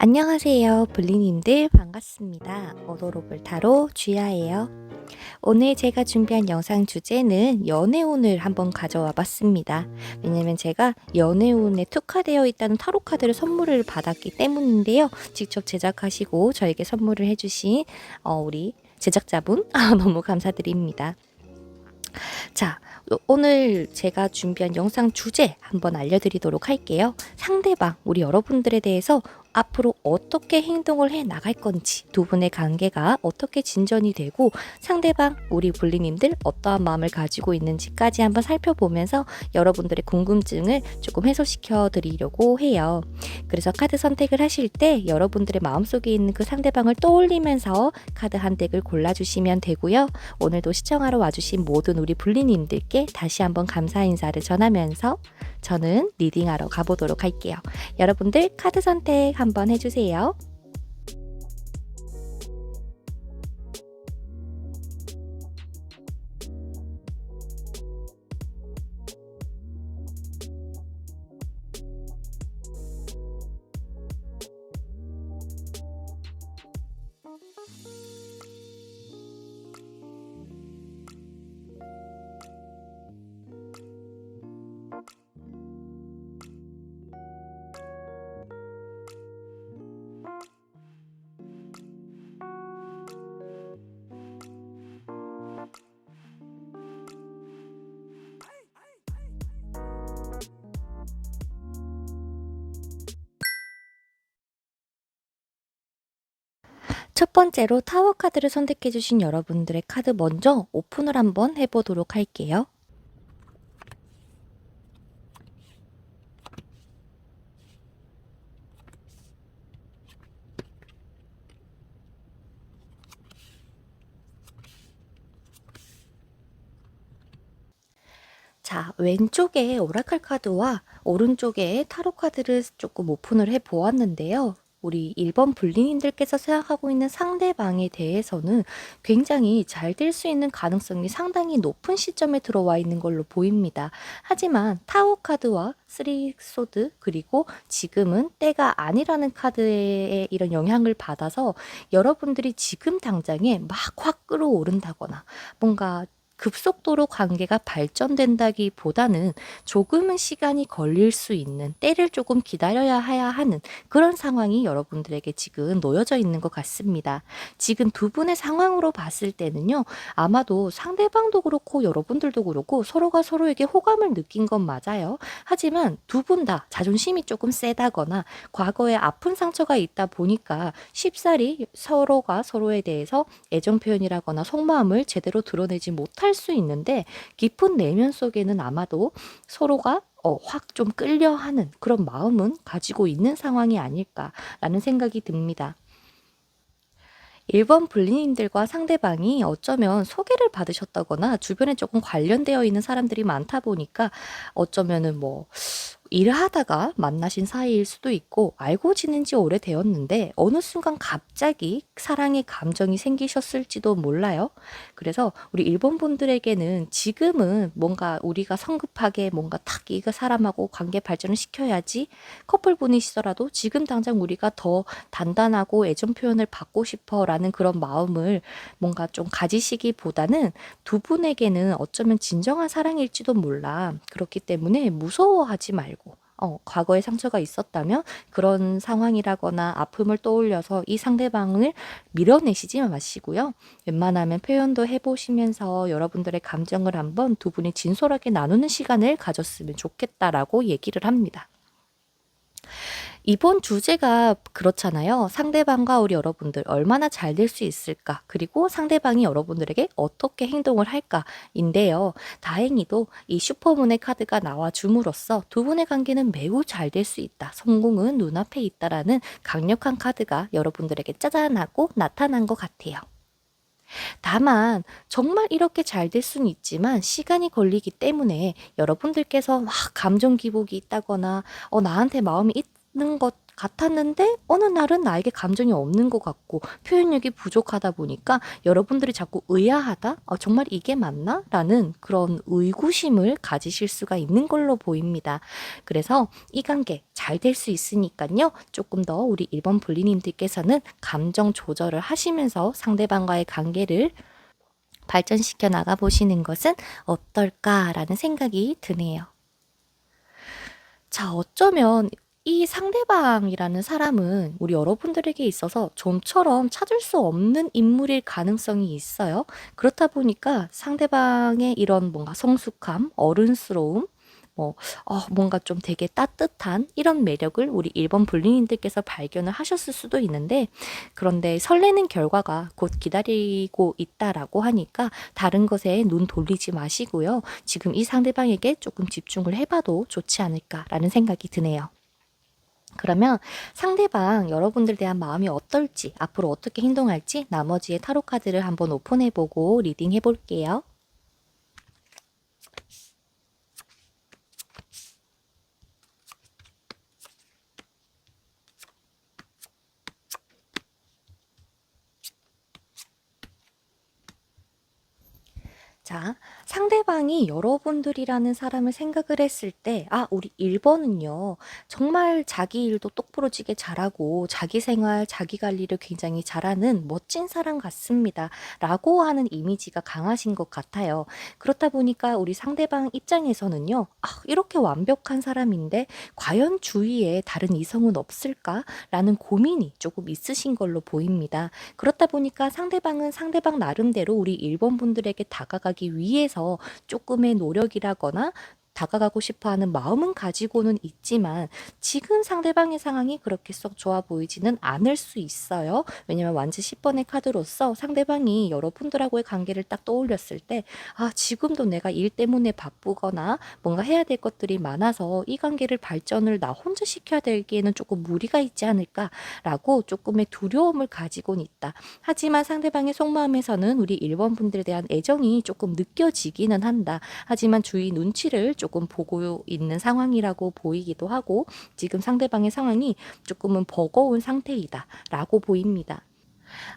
안녕하세요, 블리님들 반갑습니다. 오도로블 타로 쥐야예요. 오늘 제가 준비한 영상 주제는 연애운을 한번 가져와 봤습니다. 왜냐면 제가 연애운에 특화되어 있다는 타로 카드를 선물을 받았기 때문인데요. 직접 제작하시고 저에게 선물을 해주신 우리 제작자분 너무 감사드립니다. 자, 오늘 제가 준비한 영상 주제 한번 알려드리도록 할게요. 상대방, 우리 여러분들에 대해서 앞으로 어떻게 행동을 해 나갈 건지, 두 분의 관계가 어떻게 진전이 되고 상대방, 우리 블리님들 어떠한 마음을 가지고 있는지까지 한번 살펴보면서 여러분들의 궁금증을 조금 해소시켜 드리려고 해요. 그래서 카드 선택을 하실 때 여러분들의 마음속에 있는 그 상대방을 떠올리면서 카드 한 덱을 골라주시면 되고요. 오늘도 시청하러 와주신 모든 우리 블리님들께 다시 한번 감사 인사를 전하면서 저는 리딩하러 가보도록 할게요. 여러분들 카드 선택 한번 해주세요. 첫 번째로 타워 카드를 선택해주신 여러분들의 카드 먼저 오픈을 한번 해보도록 할게요. 자, 왼쪽에 오라클 카드와 오른쪽에 타로 카드를 조금 오픈을 해 보았는데요. 우리 1번 블리님들께서 생각하고 있는 상대방에 대해서는 굉장히 잘 될 수 있는 가능성이 상당히 높은 시점에 들어와 있는 걸로 보입니다. 하지만 타워 카드와 쓰리 소드 그리고 지금은 때가 아니라는 카드의 이런 영향을 받아서 여러분들이 지금 당장에 막 확 끌어오른다거나 뭔가 급속도로 관계가 발전된다기보다는 조금은 시간이 걸릴 수 있는 때를 조금 기다려야 해야 하는 그런 상황이 여러분들에게 지금 놓여져 있는 것 같습니다. 지금 두 분의 상황으로 봤을 때는요. 아마도 상대방도 그렇고 여러분들도 그렇고 서로가 서로에게 호감을 느낀 건 맞아요. 하지만 두 분 다 자존심이 조금 세다거나 과거에 아픈 상처가 있다 보니까 쉽사리 서로가 서로에 대해서 애정 표현이라거나 속마음을 제대로 드러내지 못할 수 있는데 깊은 내면 속에는 아마도 서로가 확 좀 끌려하는 그런 마음은 가지고 있는 상황이 아닐까라는 생각이 듭니다. 1번 블리님들과 상대방이 어쩌면 소개를 받으셨다거나 주변에 조금 관련되어 있는 사람들이 많다 보니까 어쩌면은 뭐 일을 하다가 만나신 사이일 수도 있고 알고 지낸 지 오래되었는데 어느 순간 갑자기 사랑의 감정이 생기셨을지도 몰라요. 그래서 우리 일본 분들에게는 지금은 뭔가 우리가 성급하게 뭔가 탁 이거 사람하고 관계 발전을 시켜야지 커플분이시더라도 지금 당장 우리가 더 단단하고 애정 표현을 받고 싶어라는 그런 마음을 뭔가 좀 가지시기보다는 두 분에게는 어쩌면 진정한 사랑일지도 몰라. 그렇기 때문에 무서워하지 말고 과거에 상처가 있었다면 그런 상황이라거나 아픔을 떠올려서 이 상대방을 밀어내시지 마시고요. 웬만하면 표현도 해보시면서 여러분들의 감정을 한번 두 분이 진솔하게 나누는 시간을 가졌으면 좋겠다라고 얘기를 합니다. 이번 주제가 그렇잖아요. 상대방과 우리 여러분들 얼마나 잘 될 수 있을까? 그리고 상대방이 여러분들에게 어떻게 행동을 할까인데요. 다행히도 이 슈퍼문의 카드가 나와 줌으로써 두 분의 관계는 매우 잘 될 수 있다. 성공은 눈앞에 있다라는 강력한 카드가 여러분들에게 짜잔하고 나타난 것 같아요. 다만 정말 이렇게 잘 될 수는 있지만 시간이 걸리기 때문에 여러분들께서 막 감정 기복이 있다거나 나한테 마음이 있는 것 같았는데 어느 날은 나에게 감정이 없는 것 같고 표현력이 부족하다 보니까 여러분들이 자꾸 의아하다? 정말 이게 맞나? 라는 그런 의구심을 가지실 수가 있는 걸로 보입니다. 그래서 이 관계 잘 될 수 있으니까요. 조금 더 우리 1번 분리님들께서는 감정 조절을 하시면서 상대방과의 관계를 발전시켜 나가 보시는 것은 어떨까라는 생각이 드네요. 자, 어쩌면 이 상대방이라는 사람은 우리 여러분들에게 있어서 좀처럼 찾을 수 없는 인물일 가능성이 있어요. 그렇다 보니까 상대방의 이런 뭔가 성숙함, 어른스러움, 뭐, 뭔가 좀 되게 따뜻한 이런 매력을 우리 1번 불리님들께서 발견을 하셨을 수도 있는데, 그런데 설레는 결과가 곧 기다리고 있다라고 하니까 다른 것에 눈 돌리지 마시고요. 지금 이 상대방에게 조금 집중을 해봐도 좋지 않을까라는 생각이 드네요. 그러면 상대방 여러분들에 대한 마음이 어떨지, 앞으로 어떻게 행동할지 나머지의 타로 카드를 한번 오픈해보고 리딩 해볼게요. 자, 상대방이 여러분들이라는 사람을 생각을 했을 때, 우리 1번은요, 정말 자기 일도 똑부러지게 잘하고, 자기 생활, 자기 관리를 굉장히 잘하는 멋진 사람 같습니다. 라고 하는 이미지가 강하신 것 같아요. 그렇다 보니까 우리 상대방 입장에서는요, 이렇게 완벽한 사람인데, 과연 주위에 다른 이성은 없을까? 라는 고민이 조금 있으신 걸로 보입니다. 그렇다 보니까 상대방은 상대방 나름대로 우리 1번 분들에게 다가가기 위해서 조금의 노력이라거나 다가가고 싶어 하는 마음은 가지고는 있지만 지금 상대방의 상황이 그렇게 썩 좋아 보이지는 않을 수 있어요. 왜냐면 완지 10번의 카드로서 상대방이 여러분들하고의 관계를 딱 떠올렸을 때 지금도 내가 일 때문에 바쁘거나 뭔가 해야 될 것들이 많아서 이 관계를 발전을 나 혼자 시켜야 되기에는 조금 무리가 있지 않을까라고 조금의 두려움을 가지고는 있다. 하지만 상대방의 속마음에서는 우리 1번 분들에 대한 애정이 조금 느껴지기는 한다. 하지만 주위 눈치를 조금 보고 있는 상황이라고 보이기도 하고 지금 상대방의 상황이 조금은 버거운 상태이다 라고 보입니다.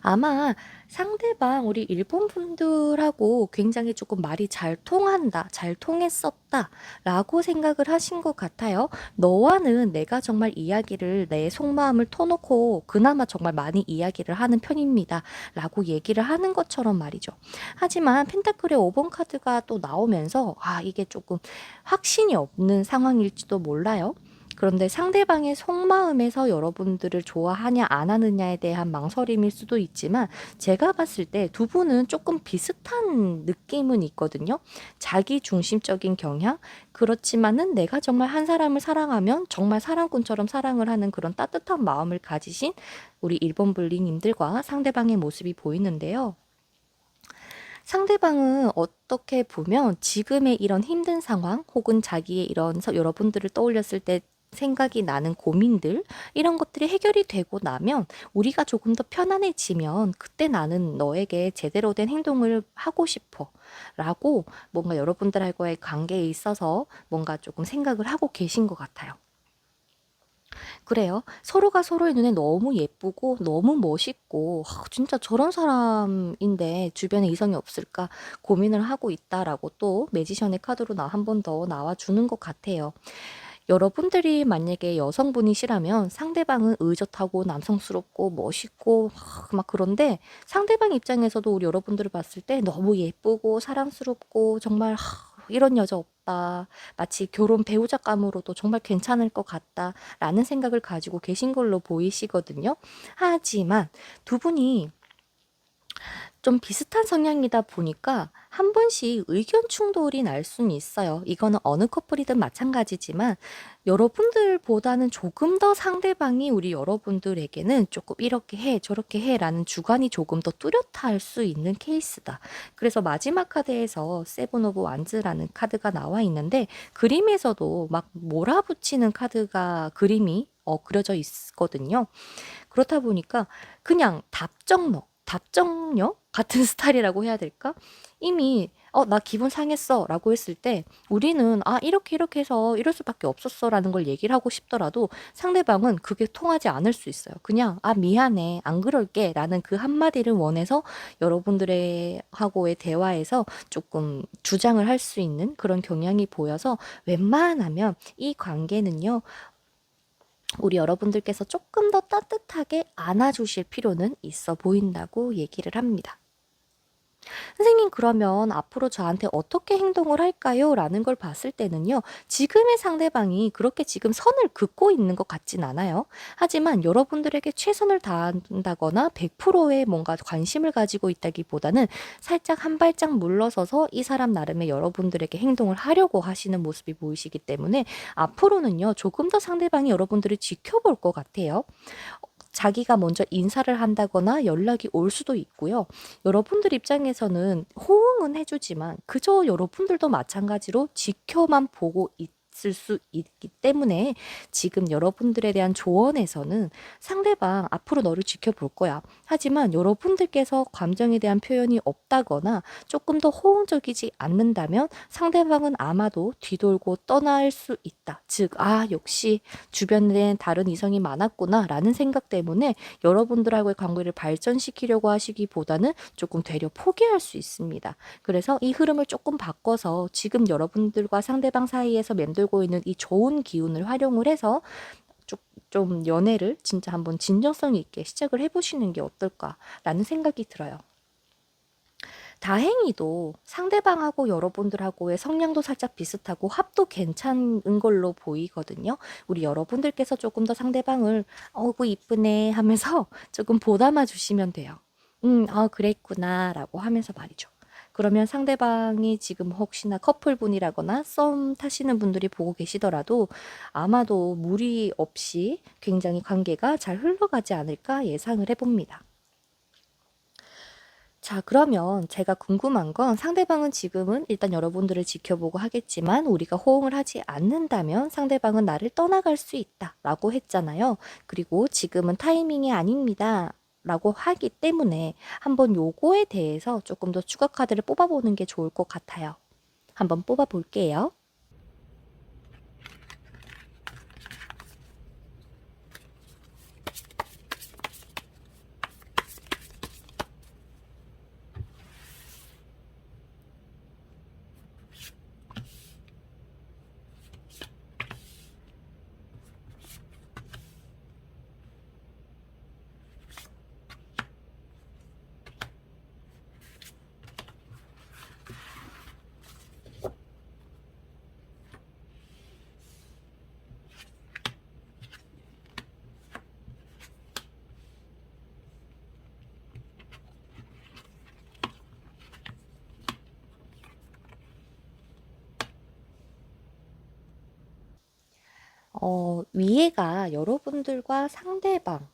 아마 상대방 우리 일본 분들하고 굉장히 조금 말이 잘 통한다, 잘 통했었다 라고 생각을 하신 것 같아요. 너와는 내가 정말 이야기를 내 속마음을 터놓고 그나마 정말 많이 이야기를 하는 편입니다 라고 얘기를 하는 것처럼 말이죠. 하지만 펜타클의 5번 카드가 또 나오면서 이게 조금 확신이 없는 상황일지도 몰라요. 그런데 상대방의 속마음에서 여러분들을 좋아하냐 안 하느냐에 대한 망설임일 수도 있지만 제가 봤을 때 두 분은 조금 비슷한 느낌은 있거든요. 자기 중심적인 경향? 그렇지만은 내가 정말 한 사람을 사랑하면 정말 사랑꾼처럼 사랑을 하는 그런 따뜻한 마음을 가지신 우리 1번 분리님들과 상대방의 모습이 보이는데요. 상대방은 어떻게 보면 지금의 이런 힘든 상황 혹은 자기의 이런 여러분들을 떠올렸을 때 생각이 나는 고민들 이런 것들이 해결이 되고 나면 우리가 조금 더 편안해지면 그때 나는 너에게 제대로 된 행동을 하고 싶어 라고 뭔가 여러분들과의 관계에 있어서 뭔가 조금 생각을 하고 계신 것 같아요. 그래요. 서로가 서로의 눈에 너무 예쁘고 너무 멋있고 진짜 저런 사람인데 주변에 이성이 없을까 고민을 하고 있다라고 또 매지션의 카드로 한 번 더 나와주는 것 같아요. 여러분들이 만약에 여성분이시라면 상대방은 의젓하고 남성스럽고 멋있고 막 그런데 상대방 입장에서도 우리 여러분들을 봤을 때 너무 예쁘고 사랑스럽고 정말 이런 여자 없다. 마치 결혼 배우자감으로도 정말 괜찮을 것 같다라는 생각을 가지고 계신 걸로 보이시거든요. 하지만 두 분이 좀 비슷한 성향이다 보니까 한 번씩 의견 충돌이 날 수는 있어요. 이거는 어느 커플이든 마찬가지지만 여러분들보다는 조금 더 상대방이 우리 여러분들에게는 조금 이렇게 해 저렇게 해라는 주관이 조금 더 뚜렷할 수 있는 케이스다. 그래서 마지막 카드에서 세븐 오브 완즈라는 카드가 나와 있는데 그림에서도 막 몰아붙이는 카드가 그림이 그려져 있거든요. 그렇다 보니까 그냥 답정너 같은 스타일이라고 해야 될까? 이미 나 기분 상했어 라고 했을 때 우리는 이렇게 이렇게 해서 이럴 수밖에 없었어 라는 걸 얘기를 하고 싶더라도 상대방은 그게 통하지 않을 수 있어요. 그냥 미안해 안 그럴게 라는 그 한마디를 원해서 여러분들의 하고의 대화에서 조금 주장을 할 수 있는 그런 경향이 보여서 웬만하면 이 관계는요, 우리 여러분들께서 조금 더 따뜻하게 안아주실 필요는 있어 보인다고 얘기를 합니다. 선생님, 그러면 앞으로 저한테 어떻게 행동을 할까요? 라는 걸 봤을 때는요, 지금의 상대방이 그렇게 지금 선을 긋고 있는 것 같진 않아요. 하지만 여러분들에게 최선을 다한다거나 100%의 뭔가 관심을 가지고 있다기보다는 살짝 한 발짝 물러서서 이 사람 나름의 여러분들에게 행동을 하려고 하시는 모습이 보이시기 때문에 앞으로는요, 조금 더 상대방이 여러분들을 지켜볼 것 같아요. 자기가 먼저 인사를 한다거나 연락이 올 수도 있고요. 여러분들 입장에서는 호응은 해주지만 그저 여러분들도 마찬가지로 지켜만 보고 있을 수 있기 때문에 지금 여러분들에 대한 조언에서는 상대방 앞으로 너를 지켜볼 거야. 하지만 여러분들께서 감정에 대한 표현이 없다거나 조금 더 호응적이지 않는다면 상대방은 아마도 뒤돌고 떠날 수 있다. 즉, 역시 주변에 다른 이성이 많았구나 라는 생각 때문에 여러분들하고의 관계를 발전시키려고 하시기보다는 조금 되려 포기할 수 있습니다. 그래서 이 흐름을 조금 바꿔서 지금 여러분들과 상대방 사이에서 맴돌고 있는 이 좋은 기운을 활용을 해서 좀 연애를 진짜 한번 진정성 있게 시작을 해보시는 게 어떨까라는 생각이 들어요. 다행히도 상대방하고 여러분들하고의 성향도 살짝 비슷하고 합도 괜찮은 걸로 보이거든요. 우리 여러분들께서 조금 더 상대방을 어구 이쁘네 하면서 조금 보담아 주시면 돼요. 그랬구나 라고 하면서 말이죠. 그러면 상대방이 지금 혹시나 커플분이라거나 썸 타시는 분들이 보고 계시더라도 아마도 무리 없이 굉장히 관계가 잘 흘러가지 않을까 예상을 해봅니다. 자, 그러면 제가 궁금한 건 상대방은 지금은 일단 여러분들을 지켜보고 하겠지만 우리가 호응을 하지 않는다면 상대방은 나를 떠나갈 수 있다 라고 했잖아요. 그리고 지금은 타이밍이 아닙니다 라고 하기 때문에 한번 요거에 대해서 조금 더 추가 카드를 뽑아보는 게 좋을 것 같아요. 한번 뽑아볼게요. 위에가 여러분들과 상대방,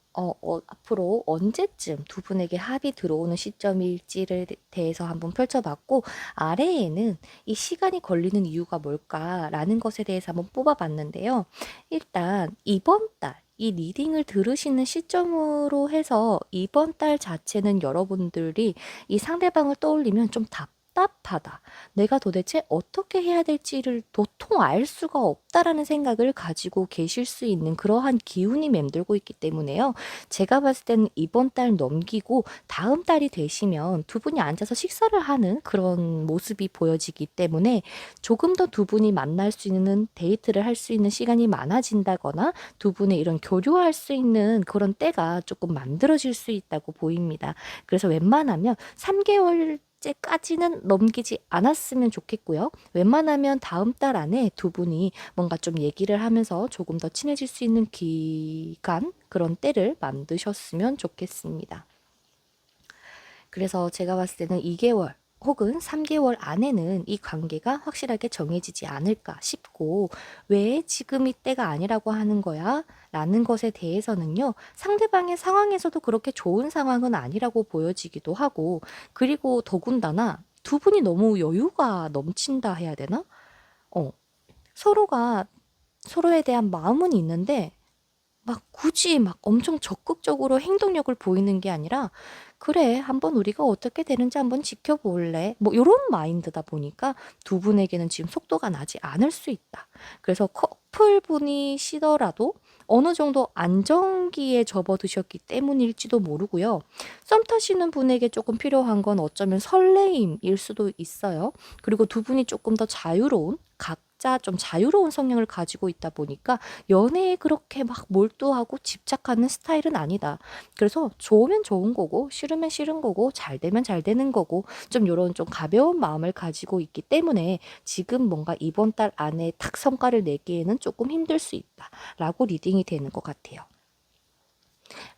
앞으로 언제쯤 두 분에게 합이 들어오는 시점일지를 대해서 한번 펼쳐봤고, 아래에는 이 시간이 걸리는 이유가 뭘까라는 것에 대해서 한번 뽑아봤는데요. 일단, 이번 달, 이 리딩을 들으시는 시점으로 해서 이번 달 자체는 여러분들이 이 상대방을 떠올리면 좀 답답하다. 내가 도대체 어떻게 해야 될지를 도통 알 수가 없다라는 생각을 가지고 계실 수 있는 그러한 기운이 맴돌고 있기 때문에요. 제가 봤을 때는 이번 달 넘기고 다음 달이 되시면 두 분이 앉아서 식사를 하는 그런 모습이 보여지기 때문에 조금 더 두 분이 만날 수 있는 데이트를 할 수 있는 시간이 많아진다거나 두 분의 이런 교류할 수 있는 그런 때가 조금 만들어질 수 있다고 보입니다. 그래서 웬만하면 3개월 까지는 넘기지 않았으면 좋겠고요. 웬만하면 다음 달 안에 두 분이 뭔가 좀 얘기를 하면서 조금 더 친해질 수 있는 기간, 그런 때를 만드셨으면 좋겠습니다. 그래서 제가 봤을 때는 2개월 혹은 3개월 안에는 이 관계가 확실하게 정해지지 않을까 싶고, 왜 지금이 때가 아니라고 하는 거야? 라는 것에 대해서는요, 상대방의 상황에서도 그렇게 좋은 상황은 아니라고 보여지기도 하고, 그리고 더군다나 두 분이 너무 여유가 넘친다 해야 되나? 어, 서로가 서로에 대한 마음은 있는데 막 굳이 막 엄청 적극적으로 행동력을 보이는 게 아니라 "그래. 한번 우리가 어떻게 되는지 한번 지켜볼래?" 뭐 요런 마인드다 보니까 두 분에게는 지금 속도가 나지 않을 수 있다. 그래서 커플분이시더라도 어느 정도 안정기에 접어드셨기 때문일지도 모르고요. 썸 타시는 분에게 조금 필요한 건 어쩌면 설레임일 수도 있어요. 그리고 두 분이 조금 더 자유로운, 각자 좀 자유로운 성향을 가지고 있다 보니까 연애에 그렇게 막 몰두하고 집착하는 스타일은 아니다. 그래서 좋으면 좋은 거고 싫으면 싫은 거고 잘 되면 잘 되는 거고 좀 요런 좀 가벼운 마음을 가지고 있기 때문에 지금 뭔가 이번 달 안에 탁 성과를 내기에는 조금 힘들 수 있다라고 리딩이 되는 것 같아요.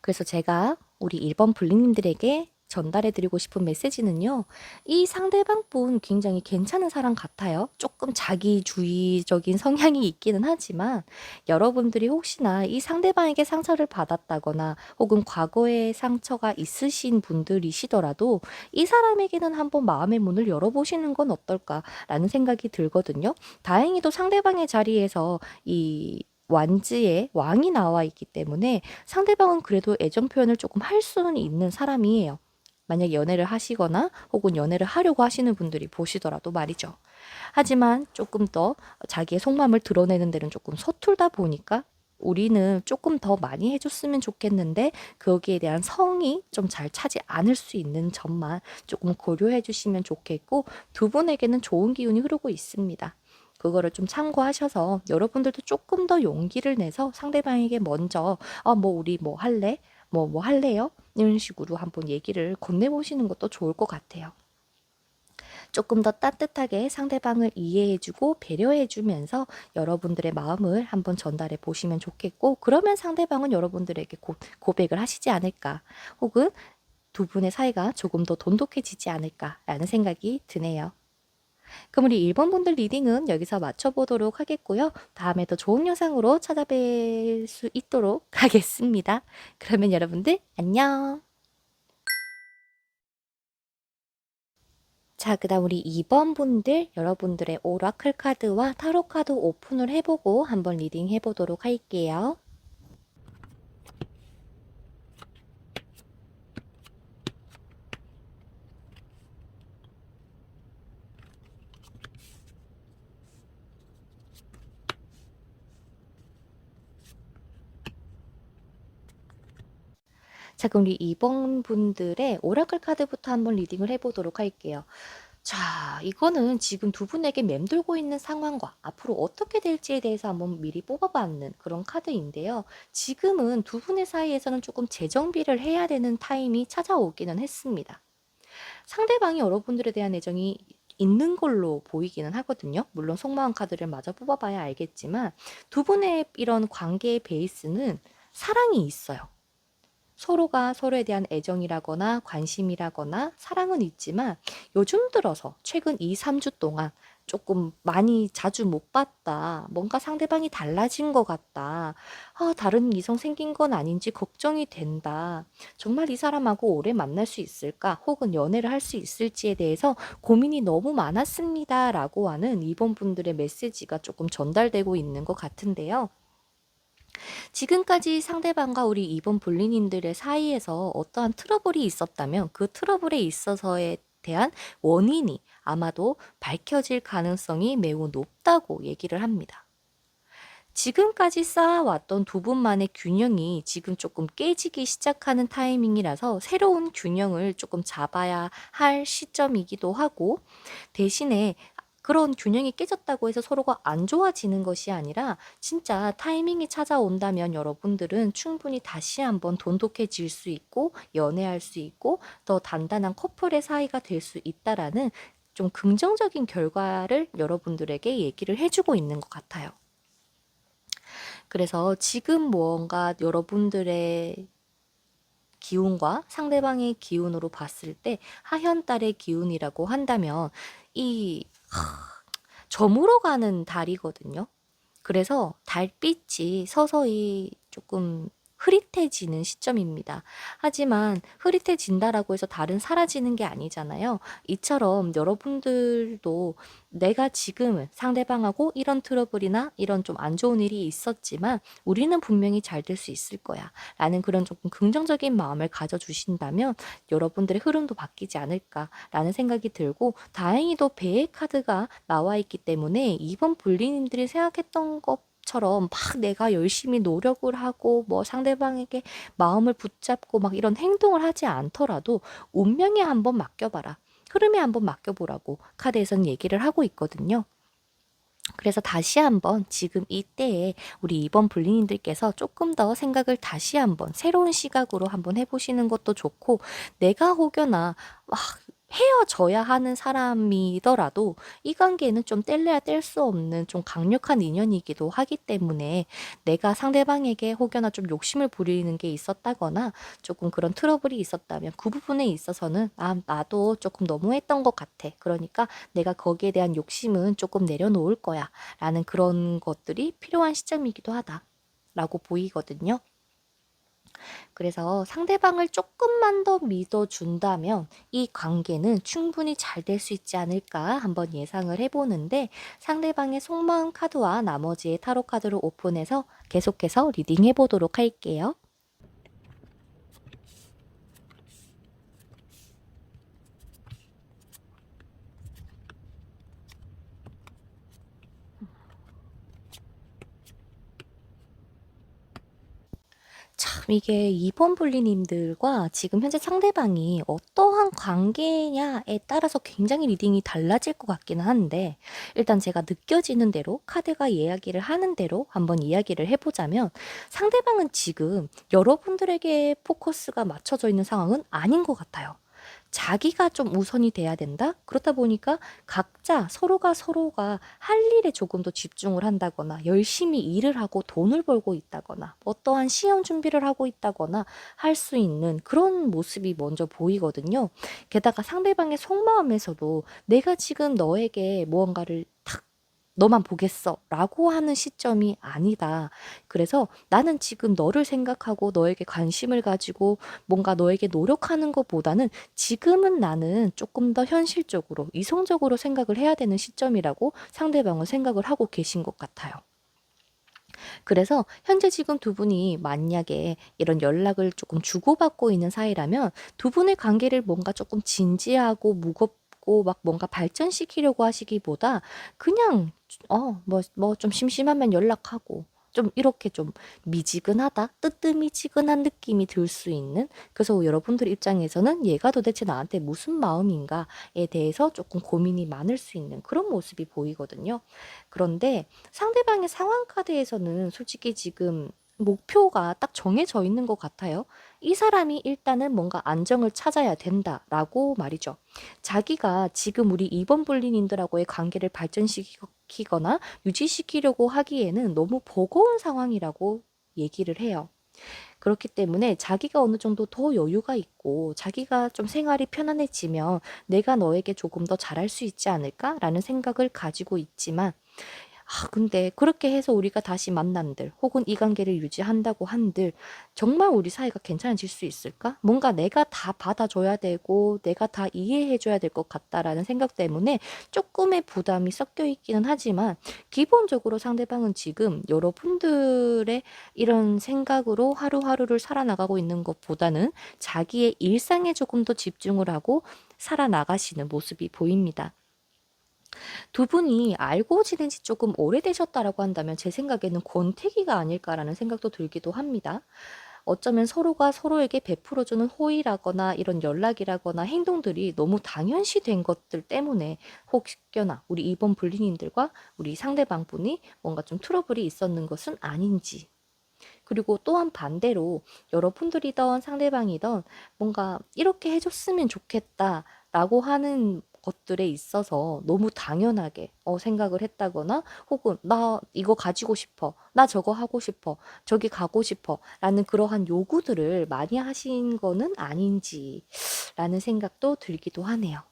그래서 제가 우리 1번 블리님들에게 전달해 드리고 싶은 메시지는요. 이 상대방 분 굉장히 괜찮은 사람 같아요. 조금 자기주의적인 성향이 있기는 하지만 여러분들이 혹시나 이 상대방에게 상처를 받았다거나 혹은 과거에 상처가 있으신 분들이시더라도 이 사람에게는 한번 마음의 문을 열어보시는 건 어떨까라는 생각이 들거든요. 다행히도 상대방의 자리에서 이 완지의 왕이 나와 있기 때문에 상대방은 그래도 애정 표현을 조금 할 수는 있는 사람이에요. 만약 연애를 하시거나 혹은 연애를 하려고 하시는 분들이 보시더라도 말이죠. 하지만 조금 더 자기의 속마음을 드러내는 데는 조금 서툴다 보니까 우리는 조금 더 많이 해줬으면 좋겠는데 거기에 대한 성이 좀 잘 차지 않을 수 있는 점만 조금 고려해 주시면 좋겠고 두 분에게는 좋은 기운이 흐르고 있습니다. 그거를 좀 참고하셔서 여러분들도 조금 더 용기를 내서 상대방에게 먼저 뭐 우리 뭐 할래? 뭐 할래요? 이런 식으로 한번 얘기를 건네보시는 것도 좋을 것 같아요. 조금 더 따뜻하게 상대방을 이해해주고 배려해주면서 여러분들의 마음을 한번 전달해 보시면 좋겠고 그러면 상대방은 여러분들에게 고백을 하시지 않을까 혹은 두 분의 사이가 조금 더 돈독해지지 않을까라는 생각이 드네요. 그럼 우리 1번 분들 리딩은 여기서 마쳐보도록 하겠고요. 다음에 더 좋은 영상으로 찾아뵐 수 있도록 하겠습니다. 그러면 여러분들 안녕. 자, 그다음 우리 2번 분들 여러분들의 오라클 카드와 타로 카드 오픈을 해보고 한번 리딩 해보도록 할게요. 자, 그럼 우리 2번 분들의 오라클 카드부터 한번 리딩을 해보도록 할게요. 자, 이거는 지금 두 분에게 맴돌고 있는 상황과 앞으로 어떻게 될지에 대해서 한번 미리 뽑아봤는 그런 카드인데요. 지금은 두 분의 사이에서는 조금 재정비를 해야 되는 타임이 찾아오기는 했습니다. 상대방이 여러분들에 대한 애정이 있는 걸로 보이기는 하거든요. 물론 속마음 카드를 마저 뽑아봐야 알겠지만 두 분의 이런 관계의 베이스는 사랑이 있어요. 서로가 서로에 대한 애정이라거나 관심이라거나 사랑은 있지만 요즘 들어서 최근 2, 3주 동안 조금 많이 자주 못 봤다. 뭔가 상대방이 달라진 것 같다. 다른 이성 생긴 건 아닌지 걱정이 된다. 정말 이 사람하고 오래 만날 수 있을까? 혹은 연애를 할 수 있을지에 대해서 고민이 너무 많았습니다. 라고 하는 이번 분들의 메시지가 조금 전달되고 있는 것 같은데요. 지금까지 상대방과 우리 이번 불리님들의 사이에서 어떠한 트러블이 있었다면 그 트러블에 있어서에 대한 원인이 아마도 밝혀질 가능성이 매우 높다고 얘기를 합니다. 지금까지 쌓아왔던 두 분만의 균형이 지금 조금 깨지기 시작하는 타이밍이라서 새로운 균형을 조금 잡아야 할 시점이기도 하고 대신에 그런 균형이 깨졌다고 해서 서로가 안 좋아지는 것이 아니라 진짜 타이밍이 찾아온다면 여러분들은 충분히 다시 한번 돈독해질 수 있고 연애할 수 있고 더 단단한 커플의 사이가 될 수 있다라는 좀 긍정적인 결과를 여러분들에게 얘기를 해주고 있는 것 같아요. 그래서 지금 뭔가 여러분들의 기운과 상대방의 기운으로 봤을 때 하현달의 기운이라고 한다면 이 저물어가는 달이거든요. 그래서 달빛이 서서히 조금 흐릿해지는 시점입니다. 하지만 흐릿해진다라고 해서 달은 사라지는 게 아니잖아요. 이처럼 여러분들도 내가 지금 상대방하고 이런 트러블이나 이런 좀 안 좋은 일이 있었지만 우리는 분명히 잘 될 수 있을 거야 라는 그런 조금 긍정적인 마음을 가져주신다면 여러분들의 흐름도 바뀌지 않을까라는 생각이 들고, 다행히도 배의 카드가 나와 있기 때문에 이번 분리님들이 생각했던 것처럼 막 내가 열심히 노력을 하고 뭐 상대방에게 마음을 붙잡고 막 이런 행동을 하지 않더라도 운명에 한번 맡겨봐라, 흐름에 한번 맡겨보라고 카드에서는 얘기를 하고 있거든요. 그래서 다시 한번 지금 이때에 우리 이번 불리님들께서 조금 더 생각을 다시 한번 새로운 시각으로 한번 해보시는 것도 좋고, 내가 혹여나 헤어져야 하는 사람이더라도 이 관계는 좀 뗄래야 뗄 수 없는 좀 강력한 인연이기도 하기 때문에, 내가 상대방에게 혹여나 좀 욕심을 부리는 게 있었다거나 조금 그런 트러블이 있었다면 그 부분에 있어서는 나도 조금 너무했던 것 같아, 그러니까 내가 거기에 대한 욕심은 조금 내려놓을 거야 라는 그런 것들이 필요한 시점이기도 하다 라고 보이거든요. 그래서 상대방을 조금만 더 믿어준다면 이 관계는 충분히 잘 될 수 있지 않을까 한번 예상을 해보는데, 상대방의 속마음 카드와 나머지의 타로 카드를 오픈해서 계속해서 리딩 해보도록 할게요. 참, 이게 2번 분리님들과 지금 현재 상대방이 어떠한 관계냐에 따라서 굉장히 리딩이 달라질 것 같기는 한데, 일단 제가 느껴지는 대로 카드가 이야기를 하는 대로 한번 이야기를 해보자면, 상대방은 지금 여러분들에게 포커스가 맞춰져 있는 상황은 아닌 것 같아요. 자기가 좀 우선이 돼야 된다? 그렇다 보니까 각자 서로가 할 일에 조금 더 집중을 한다거나 열심히 일을 하고 돈을 벌고 있다거나 어떠한 시험 준비를 하고 있다거나 할 수 있는 그런 모습이 먼저 보이거든요. 게다가 상대방의 속마음에서도 내가 지금 너에게 무언가를 탁 너만 보겠어 라고 하는 시점이 아니다. 그래서 나는 지금 너를 생각하고 너에게 관심을 가지고 뭔가 너에게 노력하는 것보다는 지금은 나는 조금 더 현실적으로 이성적으로 생각을 해야 되는 시점이라고 상대방은 생각을 하고 계신 것 같아요. 그래서 현재 지금 두 분이 만약에 이런 연락을 조금 주고받고 있는 사이라면 두 분의 관계를 뭔가 조금 진지하고 무겁고 막 뭔가 발전시키려고 하시기보다 그냥 뭐 좀 심심하면 연락하고 좀 이렇게 좀 미지근하다, 뜨뜻미지근한 느낌이 들 수 있는, 그래서 여러분들 입장에서는 얘가 도대체 나한테 무슨 마음인가에 대해서 조금 고민이 많을 수 있는 그런 모습이 보이거든요. 그런데 상대방의 상황 카드에서는 솔직히 지금 목표가 딱 정해져 있는 것 같아요. 이 사람이 일단은 뭔가 안정을 찾아야 된다라고 말이죠. 자기가 지금 우리 2번 불린인들하고의 관계를 발전시키거나 유지시키려고 하기에는 너무 버거운 상황이라고 얘기를 해요. 그렇기 때문에 자기가 어느 정도 더 여유가 있고 자기가 좀 생활이 편안해지면 내가 너에게 조금 더 잘할 수 있지 않을까라는 생각을 가지고 있지만, 근데 그렇게 해서 우리가 다시 만난들 혹은 이 관계를 유지한다고 한들 정말 우리 사이가 괜찮아질 수 있을까? 뭔가 내가 다 받아줘야 되고 내가 다 이해해줘야 될 것 같다라는 생각 때문에 조금의 부담이 섞여 있기는 하지만, 기본적으로 상대방은 지금 여러분들의 이런 생각으로 하루하루를 살아나가고 있는 것보다는 자기의 일상에 조금 더 집중을 하고 살아나가시는 모습이 보입니다. 두 분이 알고 지낸 지 조금 오래되셨다라고 한다면 제 생각에는 권태기가 아닐까라는 생각도 들기도 합니다. 어쩌면 서로가 서로에게 베풀어주는 호의라거나 이런 연락이라거나 행동들이 너무 당연시 된 것들 때문에 혹여나 우리 이번 불리님들과 우리 상대방 분이 뭔가 좀 트러블이 있었는 것은 아닌지, 그리고 또한 반대로 여러분들이던 상대방이던 뭔가 이렇게 해줬으면 좋겠다라고 하는 것들에 있어서 너무 당연하게 생각을 했다거나 혹은 나 이거 가지고 싶어, 나 저거 하고 싶어, 저기 가고 싶어 라는 그러한 요구들을 많이 하신 거는 아닌지라는 생각도 들기도 하네요.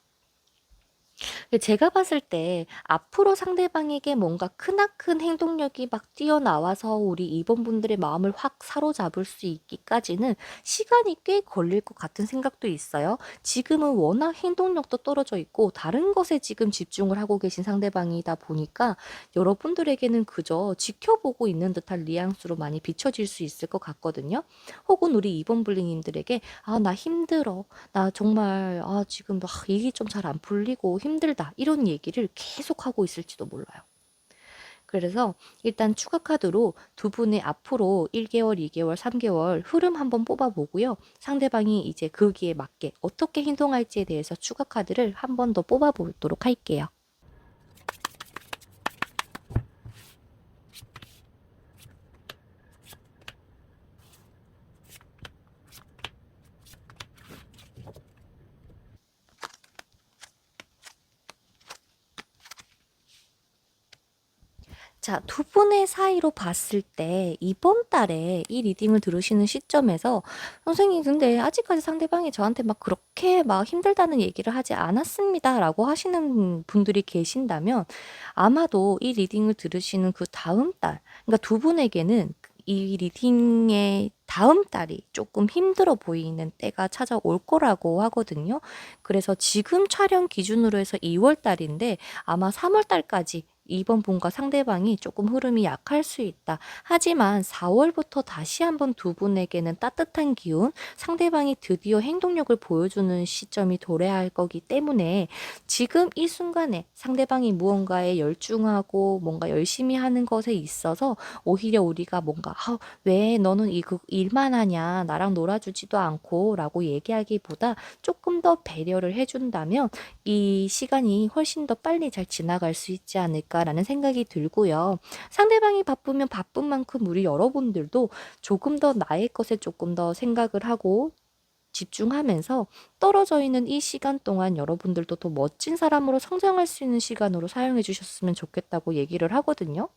제가 봤을 때 앞으로 상대방에게 뭔가 크나큰 행동력이 막 뛰어나와서 우리 이번분들의 마음을 확 사로잡을 수 있기까지는 시간이 꽤 걸릴 것 같은 생각도 있어요. 지금은 워낙 행동력도 떨어져 있고 다른 것에 지금 집중을 하고 계신 상대방이다 보니까 여러분들에게는 그저 지켜보고 있는 듯한 뉘앙스로 많이 비춰질 수 있을 것 같거든요. 혹은 우리 이번블리님들에게 아, 나 힘들어. 나 정말 지금 막 일이 좀 잘 안 풀리고 힘들다. 이런 얘기를 계속 하고 있을지도 몰라요. 그래서 일단 추가 카드로 두 분의 앞으로 1개월, 2개월, 3개월 흐름 한번 뽑아보고요. 상대방이 이제 거기에 맞게 어떻게 행동할지에 대해서 추가 카드를 한 번 더 뽑아보도록 할게요. 자, 두 분의 사이로 봤을 때 이번 달에 이 리딩을 들으시는 시점에서 선생님 근데 아직까지 상대방이 저한테 막 그렇게 막 힘들다는 얘기를 하지 않았습니다 라고 하시는 분들이 계신다면 아마도 이 리딩을 들으시는 그 다음 달, 그러니까 두 분에게는 이 리딩의 다음 달이 조금 힘들어 보이는 때가 찾아올 거라고 하거든요. 그래서 지금 촬영 기준으로 해서 2월 달인데 아마 3월 달까지 이번 분과 상대방이 조금 흐름이 약할 수 있다. 하지만 4월부터 다시 한번 두 분에게는 따뜻한 기운, 상대방이 드디어 행동력을 보여주는 시점이 도래할 거기 때문에 지금 이 순간에 상대방이 무언가에 열중하고 뭔가 열심히 하는 것에 있어서 오히려 우리가 뭔가 왜 너는 그 일만 하냐, 나랑 놀아주지도 않고 라고 얘기하기보다 조금 더 배려를 해준다면 이 시간이 훨씬 더 빨리 잘 지나갈 수 있지 않을까라는 생각이 들고요. 상대방이 바쁘면 바쁜 만큼 우리 여러분들도 조금 더 나의 것에 조금 더 생각을 하고 집중하면서 떨어져 있는 이 시간 동안 여러분들도 더 멋진 사람으로 성장할 수 있는 시간으로 사용해 주셨으면 좋겠다고 얘기를 하거든요.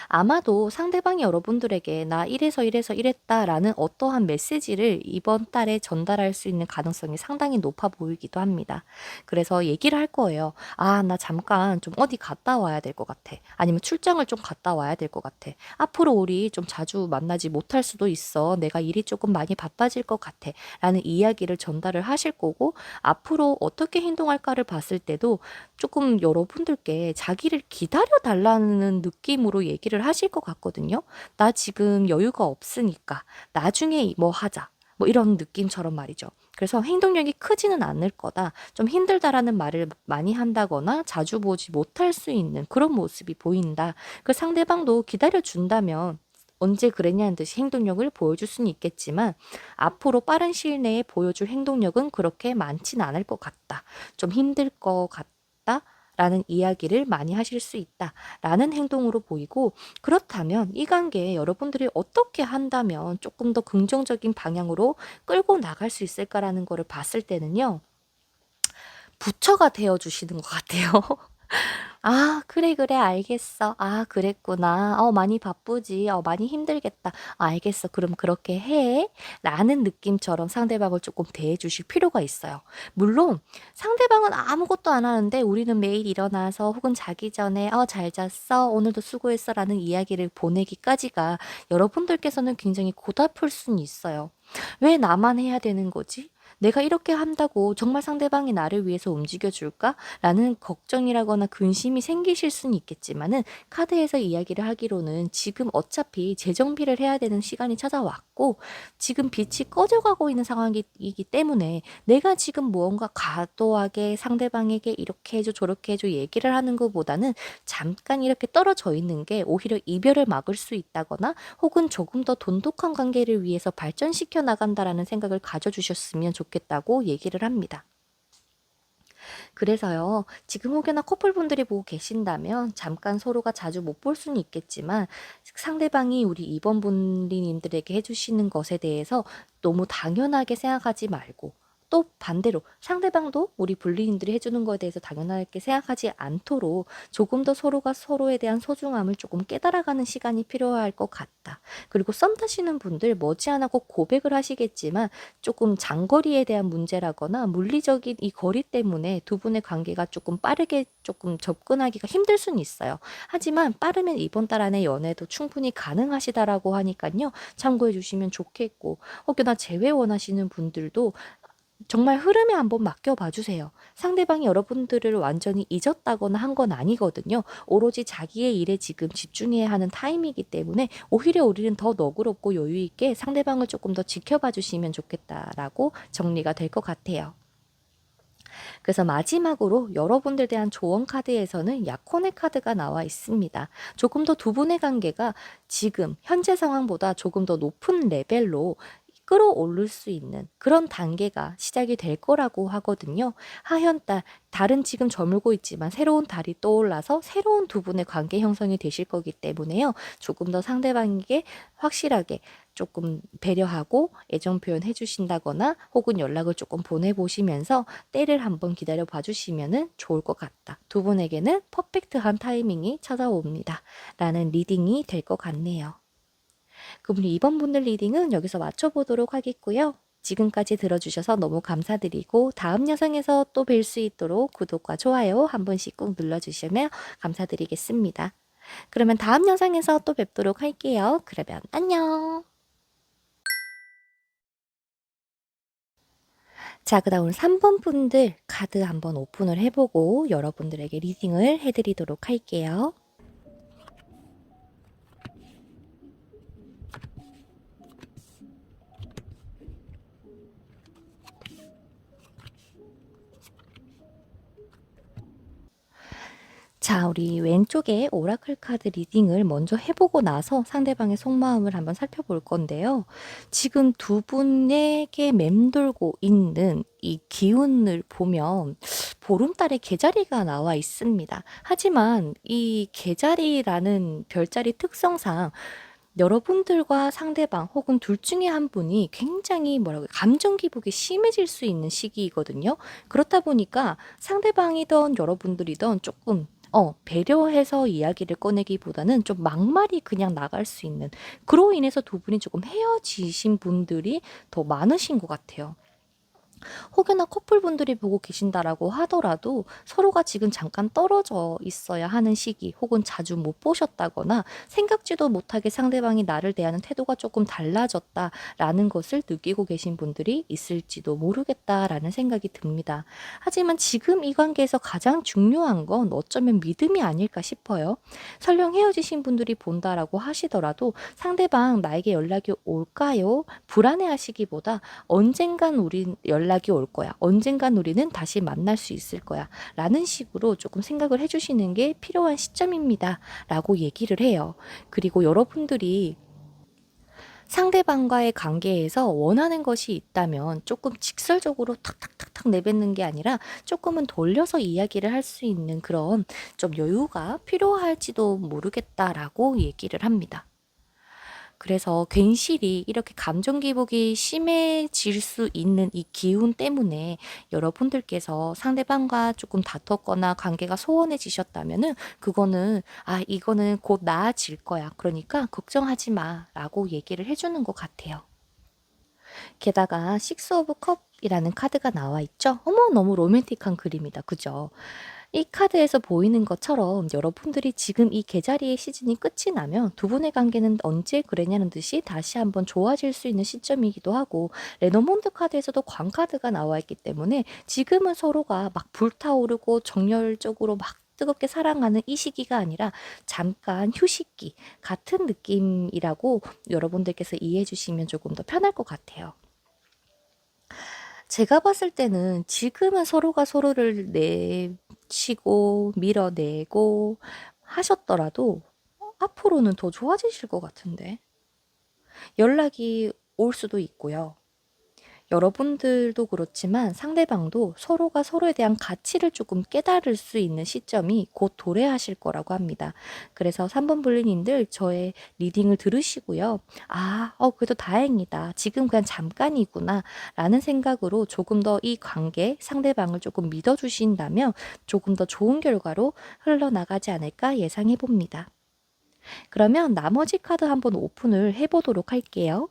아마도 상대방이 여러분들에게 나 이래서 이랬다라는 어떠한 메시지를 이번 달에 전달할 수 있는 가능성이 상당히 높아 보이기도 합니다. 그래서 얘기를 할 거예요. 아, 나 잠깐 좀 어디 갔다 와야 될 것 같아. 아니면 출장을 좀 갔다 와야 될 것 같아. 앞으로 우리 좀 자주 만나지 못할 수도 있어. 내가 일이 조금 많이 바빠질 것 같아. 라는 이야기를 전달을 하실 거고, 앞으로 어떻게 행동할까를 봤을 때도 조금 여러분들께 자기를 기다려 달라는 느낌으로 얘기를 하실 것 같거든요. 나 지금 여유가 없으니까 나중에 뭐 하자. 뭐 이런 느낌처럼 말이죠. 그래서 행동력이 크지는 않을 거다. 좀 힘들다라는 말을 많이 한다거나 자주 보지 못할 수 있는 그런 모습이 보인다. 그 상대방도 기다려 준다면 언제 그랬냐는 듯이 행동력을 보여줄 수는 있겠지만 앞으로 빠른 시일 내에 보여줄 행동력은 그렇게 많진 않을 것 같다. 좀 힘들 것 같다. 라는 이야기를 많이 하실 수 있다. 라는 행동으로 보이고 그렇다면 이 관계에 여러분들이 어떻게 한다면 조금 더 긍정적인 방향으로 끌고 나갈 수 있을까라는 거를 봤을 때는요. 부처가 되어 주시는 것 같아요. 아, 그래, 그래, 알겠어. 아, 그랬구나. 많이 바쁘지. 많이 힘들겠다. 알겠어. 그럼 그렇게 해. 라는 느낌처럼 상대방을 조금 대해 주실 필요가 있어요. 물론, 상대방은 아무것도 안 하는데 우리는 매일 일어나서 혹은 자기 전에, 잘 잤어. 오늘도 수고했어. 라는 이야기를 보내기까지가 여러분들께서는 굉장히 고달플 수는 있어요. 왜 나만 해야 되는 거지? 내가 이렇게 한다고 정말 상대방이 나를 위해서 움직여 줄까? 라는 걱정이라거나 근심이 생기실 수는 있겠지만은 카드에서 이야기를 하기로는 지금 어차피 재정비를 해야 되는 시간이 찾아왔고 지금 빛이 꺼져가고 있는 상황이기 때문에 내가 지금 무언가 과도하게 상대방에게 이렇게 해줘 저렇게 해줘 얘기를 하는 것보다는 잠깐 이렇게 떨어져 있는 게 오히려 이별을 막을 수 있다거나 혹은 조금 더 돈독한 관계를 위해서 발전시켜 나간다라는 생각을 가져주셨으면 좋겠다고 얘기를 합니다. 그래서요, 지금 혹여나 커플분들이 보고 계신다면 잠깐 서로가 자주 못 볼 수는 있겠지만 상대방이 우리 이번 분리님들에게 해주시는 것에 대해서 너무 당연하게 생각하지 말고 또 반대로 상대방도 우리 불리인들이 해주는 거에 대해서 당연하게 생각하지 않도록 조금 더 서로가 서로에 대한 소중함을 조금 깨달아가는 시간이 필요할 것 같다. 그리고 썸 타시는 분들 머지않아 꼭 고백을 하시겠지만 조금 장거리에 대한 문제라거나 물리적인 이 거리 때문에 두 분의 관계가 조금 빠르게 조금 접근하기가 힘들 수는 있어요. 하지만 빠르면 이번 달 안에 연애도 충분히 가능하시다라고 하니까요. 참고해 주시면 좋겠고, 혹여나 재회 원하시는 분들도 정말 흐름에 한번 맡겨봐 주세요. 상대방이 여러분들을 완전히 잊었다거나 한 건 아니거든요. 오로지 자기의 일에 지금 집중해야 하는 타임이기 때문에 오히려 우리는 더 너그럽고 여유 있게 상대방을 조금 더 지켜봐 주시면 좋겠다라고 정리가 될 것 같아요. 그래서 마지막으로 여러분들에 대한 조언 카드에서는 약혼의 카드가 나와 있습니다. 조금 더 두 분의 관계가 지금 현재 상황보다 조금 더 높은 레벨로 끌어올릴 수 있는 그런 단계가 시작이 될 거라고 하거든요. 하현달, 달은 지금 저물고 있지만 새로운 달이 떠올라서 새로운 두 분의 관계 형성이 되실 거기 때문에요. 조금 더 상대방에게 확실하게 조금 배려하고 애정 표현해 주신다거나 혹은 연락을 조금 보내보시면서 때를 한번 기다려 봐주시면 좋을 것 같다. 두 분에게는 퍼펙트한 타이밍이 찾아옵니다. 라는 리딩이 될 것 같네요. 그럼 이번 분들 리딩은 여기서 마쳐보도록 하겠고요. 지금까지 들어주셔서 너무 감사드리고 다음 영상에서 또 뵐 수 있도록 구독과 좋아요 한 번씩 꼭 눌러주시면 감사드리겠습니다. 그러면 다음 영상에서 또 뵙도록 할게요. 그러면 안녕. 자, 그다음 3번 분들 카드 한번 오픈을 해보고 여러분들에게 리딩을 해드리도록 할게요. 자, 우리 왼쪽에 오라클 카드 리딩을 먼저 해보고 나서 상대방의 속마음을 한번 살펴볼 건데요. 지금 두 분에게 맴돌고 있는 이 기운을 보면 보름달의 개자리가 나와 있습니다. 하지만 이 개자리라는 별자리 특성상 여러분들과 상대방 혹은 둘 중에 한 분이 굉장히 뭐라고 감정 기복이 심해질 수 있는 시기이거든요. 그렇다 보니까 상대방이든 여러분들이든 조금 배려해서 이야기를 꺼내기보다는 좀 막말이 그냥 나갈 수 있는 그로 인해서 두 분이 조금 헤어지신 분들이 더 많으신 것 같아요. 혹여나 커플분들이 보고 계신다라고 하더라도 서로가 지금 잠깐 떨어져 있어야 하는 시기 혹은 자주 못 보셨다거나 생각지도 못하게 상대방이 나를 대하는 태도가 조금 달라졌다라는 것을 느끼고 계신 분들이 있을지도 모르겠다라는 생각이 듭니다. 하지만 지금 이 관계에서 가장 중요한 건 어쩌면 믿음이 아닐까 싶어요. 설령 헤어지신 분들이 본다라고 하시더라도 상대방 나에게 연락이 올까요? 불안해하시기보다 언젠간 우린 연락이 올 거야. 언젠간 우리는 다시 만날 수 있을 거야. 라는 식으로 조금 생각을 해주시는 게 필요한 시점입니다. 라고 얘기를 해요. 그리고 여러분들이 상대방과의 관계에서 원하는 것이 있다면 조금 직설적으로 탁탁탁탁 내뱉는 게 아니라 조금은 돌려서 이야기를 할 수 있는 그런 좀 여유가 필요할지도 모르겠다라고 얘기를 합니다. 그래서 괜시리 이렇게 감정 기복이 심해질 수 있는 이 기운 때문에 여러분들께서 상대방과 조금 다퉜거나 관계가 소원해지셨다면은 그거는 이거는 곧 나아질 거야. 그러니까 걱정하지 마라고 얘기를 해주는 것 같아요. 게다가 식스 오브 컵이라는 카드가 나와 있죠. 어머, 너무 로맨틱한 그림이다. 그죠? 이 카드에서 보이는 것처럼 여러분들이 지금 이 개자리의 시즌이 끝이 나면 두 분의 관계는 언제 그랬냐는 듯이 다시 한번 좋아질 수 있는 시점이기도 하고, 레노몬드 카드에서도 광 카드가 나와 있기 때문에 지금은 서로가 막 불타오르고 정열적으로 막 뜨겁게 사랑하는 이 시기가 아니라 잠깐 휴식기 같은 느낌이라고 여러분들께서 이해해 주시면 조금 더 편할 것 같아요. 제가 봤을 때는 지금은 서로가 서로를 내치고 밀어내고 하셨더라도 앞으로는 더 좋아지실 것 같은데. 연락이 올 수도 있고요. 여러분들도 그렇지만 상대방도 서로가 서로에 대한 가치를 조금 깨달을 수 있는 시점이 곧 도래하실 거라고 합니다. 그래서 3번 블리님들 저의 리딩을 들으시고요. 아, 그래도 다행이다. 지금 그냥 잠깐이구나. 라는 생각으로 조금 더 이 관계, 상대방을 조금 믿어주신다면 조금 더 좋은 결과로 흘러나가지 않을까 예상해 봅니다. 그러면 나머지 카드 한번 오픈을 해보도록 할게요.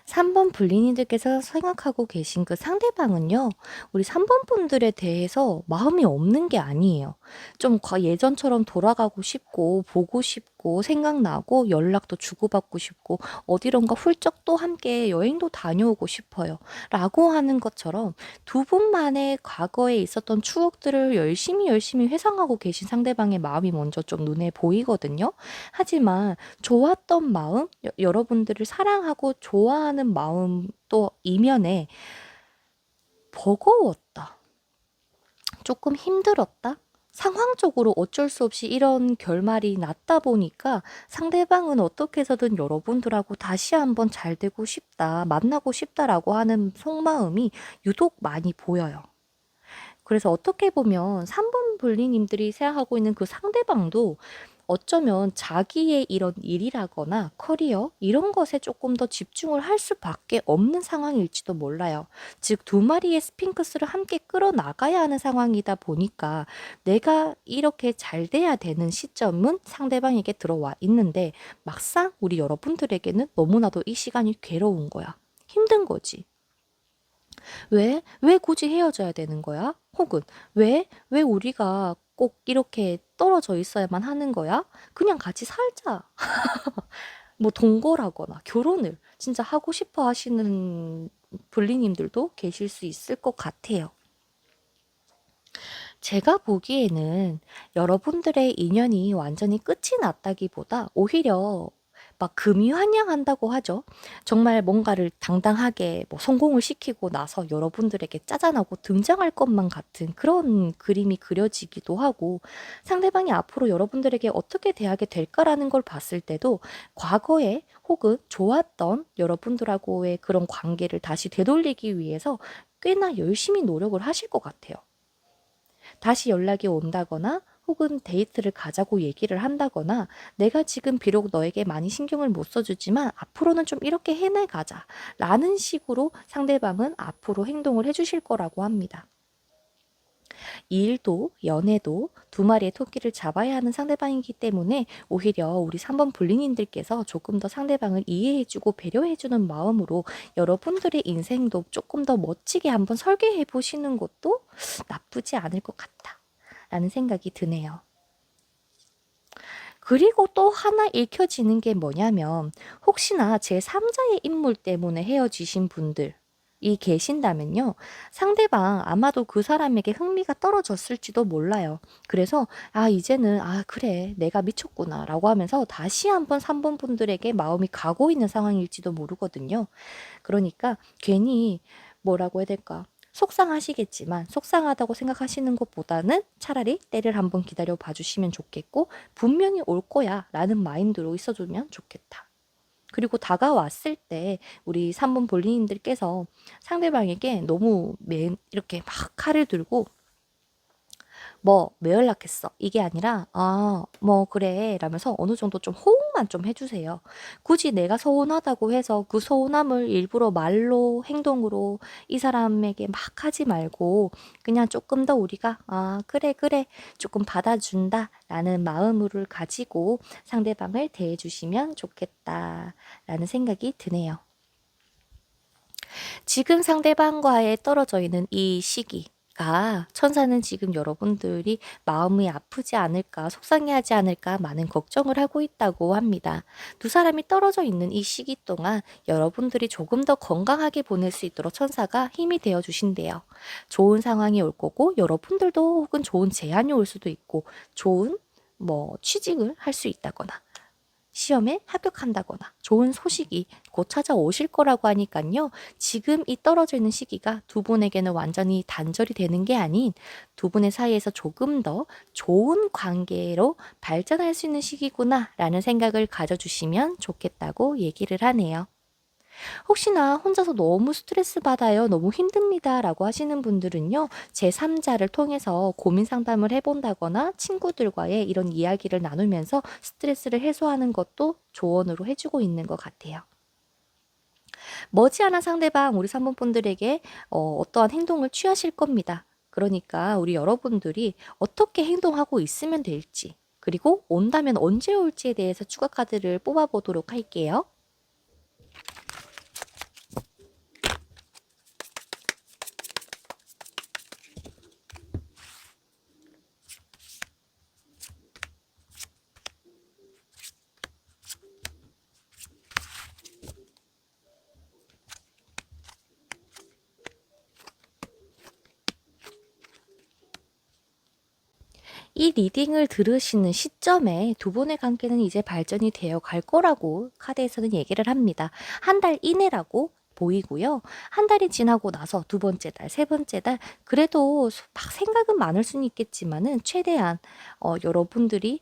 3번 블리니들께서 생각하고 계신 그 상대방은요, 우리 3번 분들에 대해서 마음이 없는 게 아니에요. 좀 예전처럼 돌아가고 싶고, 보고 싶고, 생각나고, 연락도 주고받고 싶고, 어디론가 훌쩍 또 함께 여행도 다녀오고 싶어요. 라고 하는 것처럼 두 분만의 과거에 있었던 추억들을 열심히 회상하고 계신 상대방의 마음이 먼저 좀 눈에 보이거든요. 하지만 좋았던 마음, 여러분들을 사랑하고 좋아하는 마음 또 이면에 버거웠다. 조금 힘들었다. 상황적으로 어쩔 수 없이 이런 결말이 났다 보니까 상대방은 어떻게 해서든 여러분들하고 다시 한번 잘 되고 싶다, 만나고 싶다라고 하는 속마음이 유독 많이 보여요. 그래서 어떻게 보면 3번 블리님들이 생각하고 있는 그 상대방도 어쩌면 자기의 이런 일이라거나 커리어 이런 것에 조금 더 집중을 할 수밖에 없는 상황일지도 몰라요. 즉 두 마리의 스핑크스를 함께 끌어나가야 하는 상황이다 보니까 내가 이렇게 잘 돼야 되는 시점은 상대방에게 들어와 있는데 막상 우리 여러분들에게는 너무나도 이 시간이 괴로운 거야. 힘든 거지. 왜 굳이 헤어져야 되는 거야? 혹은 왜 우리가 꼭 이렇게 떨어져 있어야만 하는 거야? 그냥 같이 살자. 뭐 동거라거나 결혼을 진짜 하고 싶어 하시는 블리님들도 계실 수 있을 것 같아요. 제가 보기에는 여러분들의 인연이 완전히 끝이 났다기보다 오히려 막 금이환영한다고 하죠. 정말 뭔가를 당당하게 뭐 성공을 시키고 나서 여러분들에게 짜잔하고 등장할 것만 같은 그런 그림이 그려지기도 하고 상대방이 앞으로 여러분들에게 어떻게 대하게 될까라는 걸 봤을 때도 과거에 혹은 좋았던 여러분들하고의 그런 관계를 다시 되돌리기 위해서 꽤나 열심히 노력을 하실 것 같아요. 다시 연락이 온다거나 혹은 데이트를 가자고 얘기를 한다거나 내가 지금 비록 너에게 많이 신경을 못 써주지만 앞으로는 좀 이렇게 해내가자 라는 식으로 상대방은 앞으로 행동을 해주실 거라고 합니다. 일도 연애도 두 마리의 토끼를 잡아야 하는 상대방이기 때문에 오히려 우리 3번 블리님들께서 조금 더 상대방을 이해해주고 배려해주는 마음으로 여러분들의 인생도 조금 더 멋지게 한번 설계해 보시는 것도 나쁘지 않을 것 같다 라는 생각이 드네요. 그리고 또 하나 읽혀지는 게 뭐냐면 혹시나 제3자의 인물 때문에 헤어지신 분들 이 계신다면요. 상대방 아마도 그 사람에게 흥미가 떨어졌을지도 몰라요. 그래서 이제는 그래 내가 미쳤구나 라고 하면서 다시 한번 3번 분들에게 마음이 가고 있는 상황일지도 모르거든요. 그러니까 괜히 뭐라고 해야 될까? 속상하시겠지만 속상하다고 생각하시는 것보다는 차라리 때를 한번 기다려 봐주시면 좋겠고 분명히 올 거야 라는 마인드로 있어주면 좋겠다. 그리고 다가왔을 때 우리 3번 볼리님들께서 상대방에게 너무 이렇게 막 칼을 들고 왜 연락했어? 이게 아니라, 뭐, 그래. 라면서 어느 정도 좀 호응만 좀 해주세요. 굳이 내가 서운하다고 해서 그 서운함을 일부러 말로, 행동으로 이 사람에게 막 하지 말고, 그냥 조금 더 우리가, 그래. 조금 받아준다. 라는 마음을 가지고 상대방을 대해주시면 좋겠다. 라는 생각이 드네요. 지금 상대방과의 떨어져 있는 이 시기, 천사는 지금 여러분들이 마음이 아프지 않을까, 속상해하지 않을까 많은 걱정을 하고 있다고 합니다. 두 사람이 떨어져 있는 이 시기 동안 여러분들이 조금 더 건강하게 보낼 수 있도록 천사가 힘이 되어 주신대요. 좋은 상황이 올 거고 여러분들도 혹은 좋은 제안이 올 수도 있고 좋은 취직을 할 수 있다거나 시험에 합격한다거나 좋은 소식이 곧 찾아오실 거라고 하니깐요. 지금 이 떨어져 있는 시기가 두 분에게는 완전히 단절이 되는 게 아닌 두 분의 사이에서 조금 더 좋은 관계로 발전할 수 있는 시기구나라는 생각을 가져주시면 좋겠다고 얘기를 하네요. 혹시나 혼자서 너무 스트레스 받아요, 너무 힘듭니다라고 하시는 분들은요, 제3자를 통해서 고민 상담을 해본다거나 친구들과의 이런 이야기를 나누면서 스트레스를 해소하는 것도 조언으로 해주고 있는 것 같아요. 머지않아 상대방 우리 산모분들에게 어떠한 행동을 취하실 겁니다. 그러니까 우리 여러분들이 어떻게 행동하고 있으면 될지, 그리고 온다면 언제 올지에 대해서 추가 카드를 뽑아보도록 할게요. 이 리딩을 들으시는 시점에 두 분의 관계는 이제 발전이 되어 갈 거라고 카드에서는 얘기를 합니다. 한 달 이내라고 보이고요. 한 달이 지나고 나서 두 번째 달, 세 번째 달, 그래도 막 생각은 많을 수는 있겠지만은 최대한 여러분들이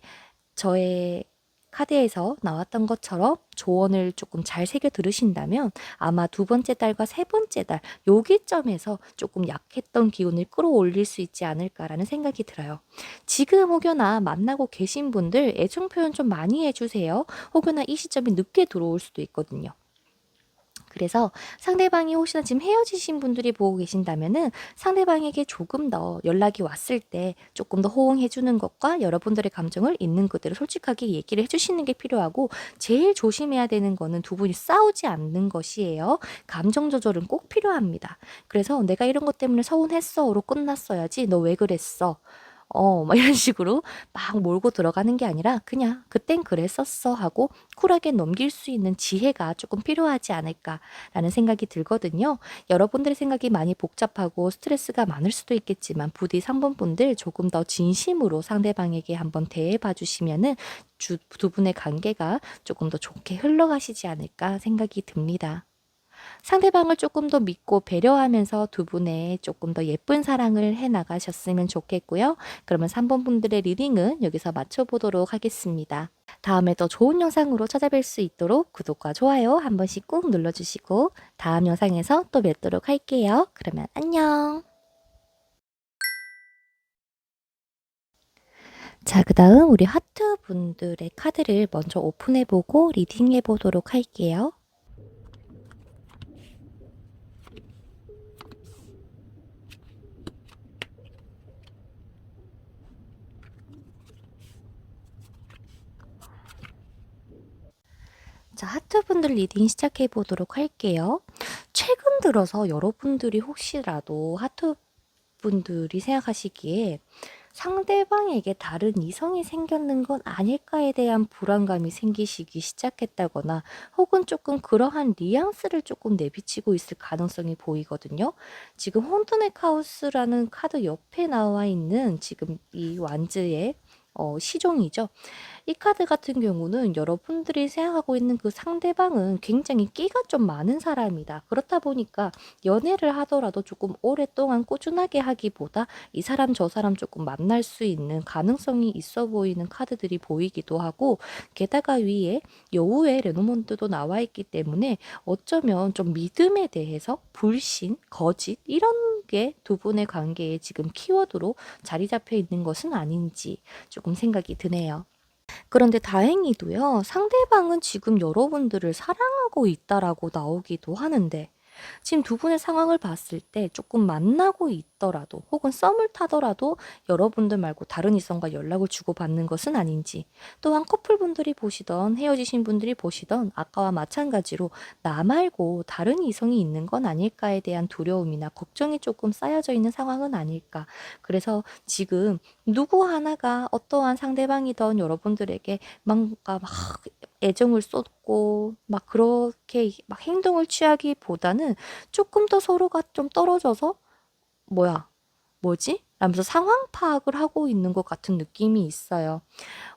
저의 카드에서 나왔던 것처럼 조언을 조금 잘 새겨 들으신다면 아마 두 번째 달과 세 번째 달 요기점에서 조금 약했던 기운을 끌어올릴 수 있지 않을까라는 생각이 들어요. 지금 혹여나 만나고 계신 분들 애정 표현 좀 많이 해주세요. 혹여나 이 시점이 늦게 들어올 수도 있거든요. 그래서 상대방이 혹시나 지금 헤어지신 분들이 보고 계신다면은 상대방에게 조금 더 연락이 왔을 때 조금 더 호응해 주는 것과 여러분들의 감정을 있는 그대로 솔직하게 얘기를 해 주시는 게 필요하고, 제일 조심해야 되는 거는 두 분이 싸우지 않는 것이에요. 감정 조절은 꼭 필요합니다. 그래서 내가 이런 것 때문에 서운했어로 끝났어야지 너 왜 그랬어? 막 이런 식으로 막 몰고 들어가는 게 아니라 그냥 그땐 그랬었어 하고 쿨하게 넘길 수 있는 지혜가 조금 필요하지 않을까라는 생각이 들거든요. 여러분들의 생각이 많이 복잡하고 스트레스가 많을 수도 있겠지만 부디 상분분들 조금 더 진심으로 상대방에게 한번 대해봐 주시면은 두 분의 관계가 조금 더 좋게 흘러가시지 않을까 생각이 듭니다. 상대방을 조금 더 믿고 배려하면서 두 분의 조금 더 예쁜 사랑을 해 나가셨으면 좋겠고요. 그러면 3번 분들의 리딩은 여기서 마쳐보도록 하겠습니다. 다음에 더 좋은 영상으로 찾아뵐 수 있도록 구독과 좋아요 한 번씩 꾹 눌러주시고 다음 영상에서 또 뵙도록 할게요. 그러면 안녕. 자, 그 다음 우리 하트 분들의 카드를 먼저 오픈해보고 리딩해보도록 할게요. 자, 하트분들 리딩 시작해 보도록 할게요. 최근 들어서 여러분들이 혹시라도 하트분들이 생각하시기에 상대방에게 다른 이성이 생겼는 건 아닐까에 대한 불안감이 생기시기 시작했다거나 혹은 조금 그러한 뉘앙스를 조금 내비치고 있을 가능성이 보이거든요. 지금 혼돈의 카오스라는 카드 옆에 나와 있는 지금 이 완즈의 시종이죠. 이 카드 같은 경우는 여러분들이 생각하고 있는 그 상대방은 굉장히 끼가 좀 많은 사람이다. 그렇다 보니까 연애를 하더라도 조금 오랫동안 꾸준하게 하기보다 이 사람 저 사람 조금 만날 수 있는 가능성이 있어 보이는 카드들이 보이기도 하고, 게다가 위에 여우의 레노먼트도 나와 있기 때문에 어쩌면 좀 믿음에 대해서 불신, 거짓 이런 게 두 분의 관계에 지금 키워드로 자리 잡혀 있는 것은 아닌지 조금 생각이 드네요. 그런데 다행히도요, 상대방은 지금 여러분들을 사랑하고 있다라고 나오기도 하는데, 지금 두 분의 상황을 봤을 때 조금 만나고 있더라도 혹은 썸을 타더라도 여러분들 말고 다른 이성과 연락을 주고받는 것은 아닌지, 또한 커플분들이 보시던 헤어지신 분들이 보시던 아까와 마찬가지로 나 말고 다른 이성이 있는 건 아닐까에 대한 두려움이나 걱정이 조금 쌓여져 있는 상황은 아닐까. 그래서 지금 누구 하나가 어떠한 상대방이던 여러분들에게 뭔가 막 애정을 쏟고 막 그렇게 막 행동을 취하기보다는 조금 더 서로가 좀 떨어져서 뭐야, 뭐지? 라면서 상황 파악을 하고 있는 것 같은 느낌이 있어요.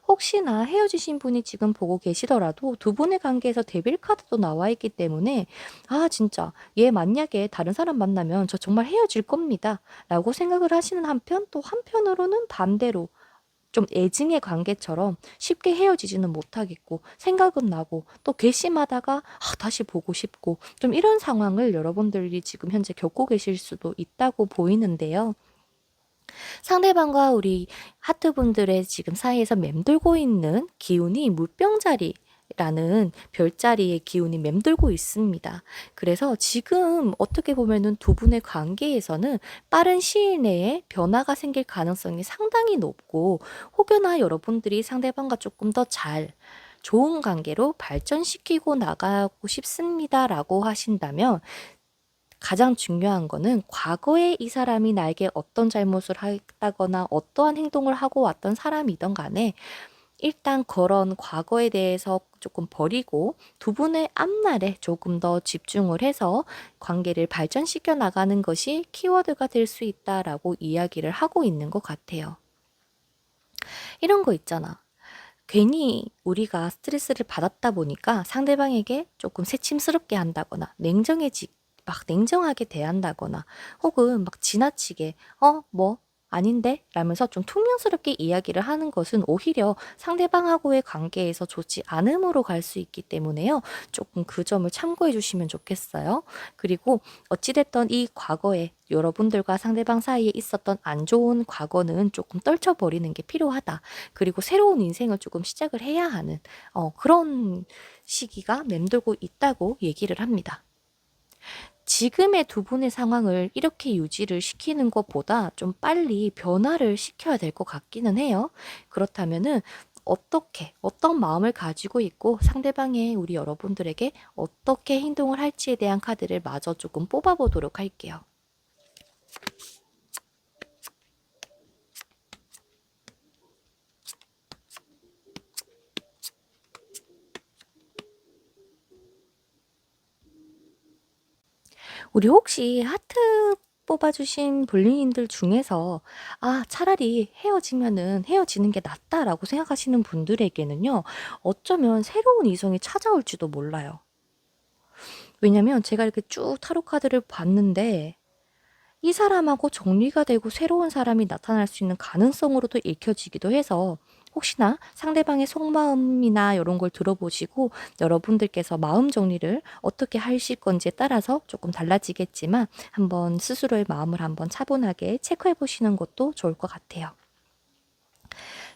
혹시나 헤어지신 분이 지금 보고 계시더라도 두 분의 관계에서 데빌 카드도 나와 있기 때문에 아 진짜 얘 만약에 다른 사람 만나면 저 정말 헤어질 겁니다 라고 생각을 하시는 한편, 또 한편으로는 반대로 좀 애증의 관계처럼 쉽게 헤어지지는 못하겠고 생각은 나고 또 괘씸하다가 다시 보고 싶고 좀 이런 상황을 여러분들이 지금 현재 겪고 계실 수도 있다고 보이는데요. 상대방과 우리 하트분들의 지금 사이에서 맴돌고 있는 기운이 물병자리 라는 별자리의 기운이 맴돌고 있습니다. 그래서 지금 어떻게 보면은 두 분의 관계에서는 빠른 시일 내에 변화가 생길 가능성이 상당히 높고, 혹여나 여러분들이 상대방과 조금 더 좋은 관계로 발전시키고 나가고 싶습니다라고 하신다면, 가장 중요한 거는 과거에 이 사람이 나에게 어떤 잘못을 했다거나 어떠한 행동을 하고 왔던 사람이든 간에 일단 그런 과거에 대해서 조금 버리고 두 분의 앞날에 조금 더 집중을 해서 관계를 발전시켜 나가는 것이 키워드가 될 수 있다라고 이야기를 하고 있는 것 같아요. 이런 거 있잖아. 괜히 우리가 스트레스를 받았다 보니까 상대방에게 조금 새침스럽게 한다거나 막 냉정하게 대한다거나 혹은 막 지나치게 뭐 아닌데? 라면서 좀 퉁명스럽게 이야기를 하는 것은 오히려 상대방하고의 관계에서 좋지 않음으로 갈 수 있기 때문에요. 조금 그 점을 참고해 주시면 좋겠어요. 그리고 어찌됐던 이 과거에 여러분들과 상대방 사이에 있었던 안 좋은 과거는 조금 떨쳐버리는 게 필요하다. 그리고 새로운 인생을 조금 시작을 해야 하는 그런 시기가 맴돌고 있다고 얘기를 합니다. 지금의 두 분의 상황을 이렇게 유지를 시키는 것보다 좀 빨리 변화를 시켜야 될 것 같기는 해요. 그렇다면은 어떤 마음을 가지고 있고 상대방의 우리 여러분들에게 어떻게 행동을 할지에 대한 카드를 마저 조금 뽑아보도록 할게요. 우리 혹시 하트 뽑아주신 볼링인들 중에서 차라리 헤어지면은 헤어지는 게 낫다라고 생각하시는 분들에게는요, 어쩌면 새로운 이성이 찾아올지도 몰라요. 왜냐면 제가 이렇게 쭉 타로 카드를 봤는데 이 사람하고 정리가 되고 새로운 사람이 나타날 수 있는 가능성으로도 읽혀지기도 해서, 혹시나 상대방의 속마음이나 이런 걸 들어보시고 여러분들께서 마음 정리를 어떻게 하실 건지에 따라서 조금 달라지겠지만 한번 스스로의 마음을 한번 차분하게 체크해 보시는 것도 좋을 것 같아요.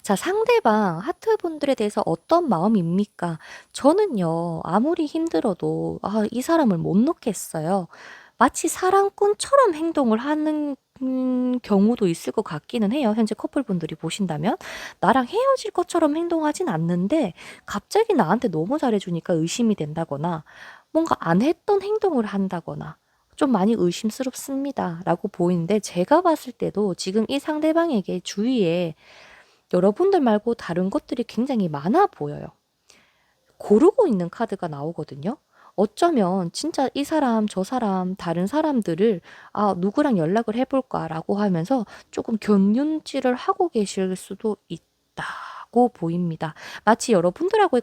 자, 상대방 하트분들에 대해서 어떤 마음입니까? 저는요, 아무리 힘들어도 이 사람을 못 놓겠어요. 마치 사랑꾼처럼 행동을 하는 경우도 있을 것 같기는 해요. 현재 커플분들이 보신다면. 나랑 헤어질 것처럼 행동하진 않는데 갑자기 나한테 너무 잘해주니까 의심이 된다거나 뭔가 안 했던 행동을 한다거나 좀 많이 의심스럽습니다 라고 보이는데, 제가 봤을 때도 지금 이 상대방에게 주위에 여러분들 말고 다른 것들이 굉장히 많아 보여요. 고르고 있는 카드가 나오거든요. 어쩌면 진짜 이 사람, 저 사람, 다른 사람들을 누구랑 연락을 해볼까라고 하면서 조금 곁눈질을 하고 계실 수도 있다고 보입니다. 마치 여러분들하고의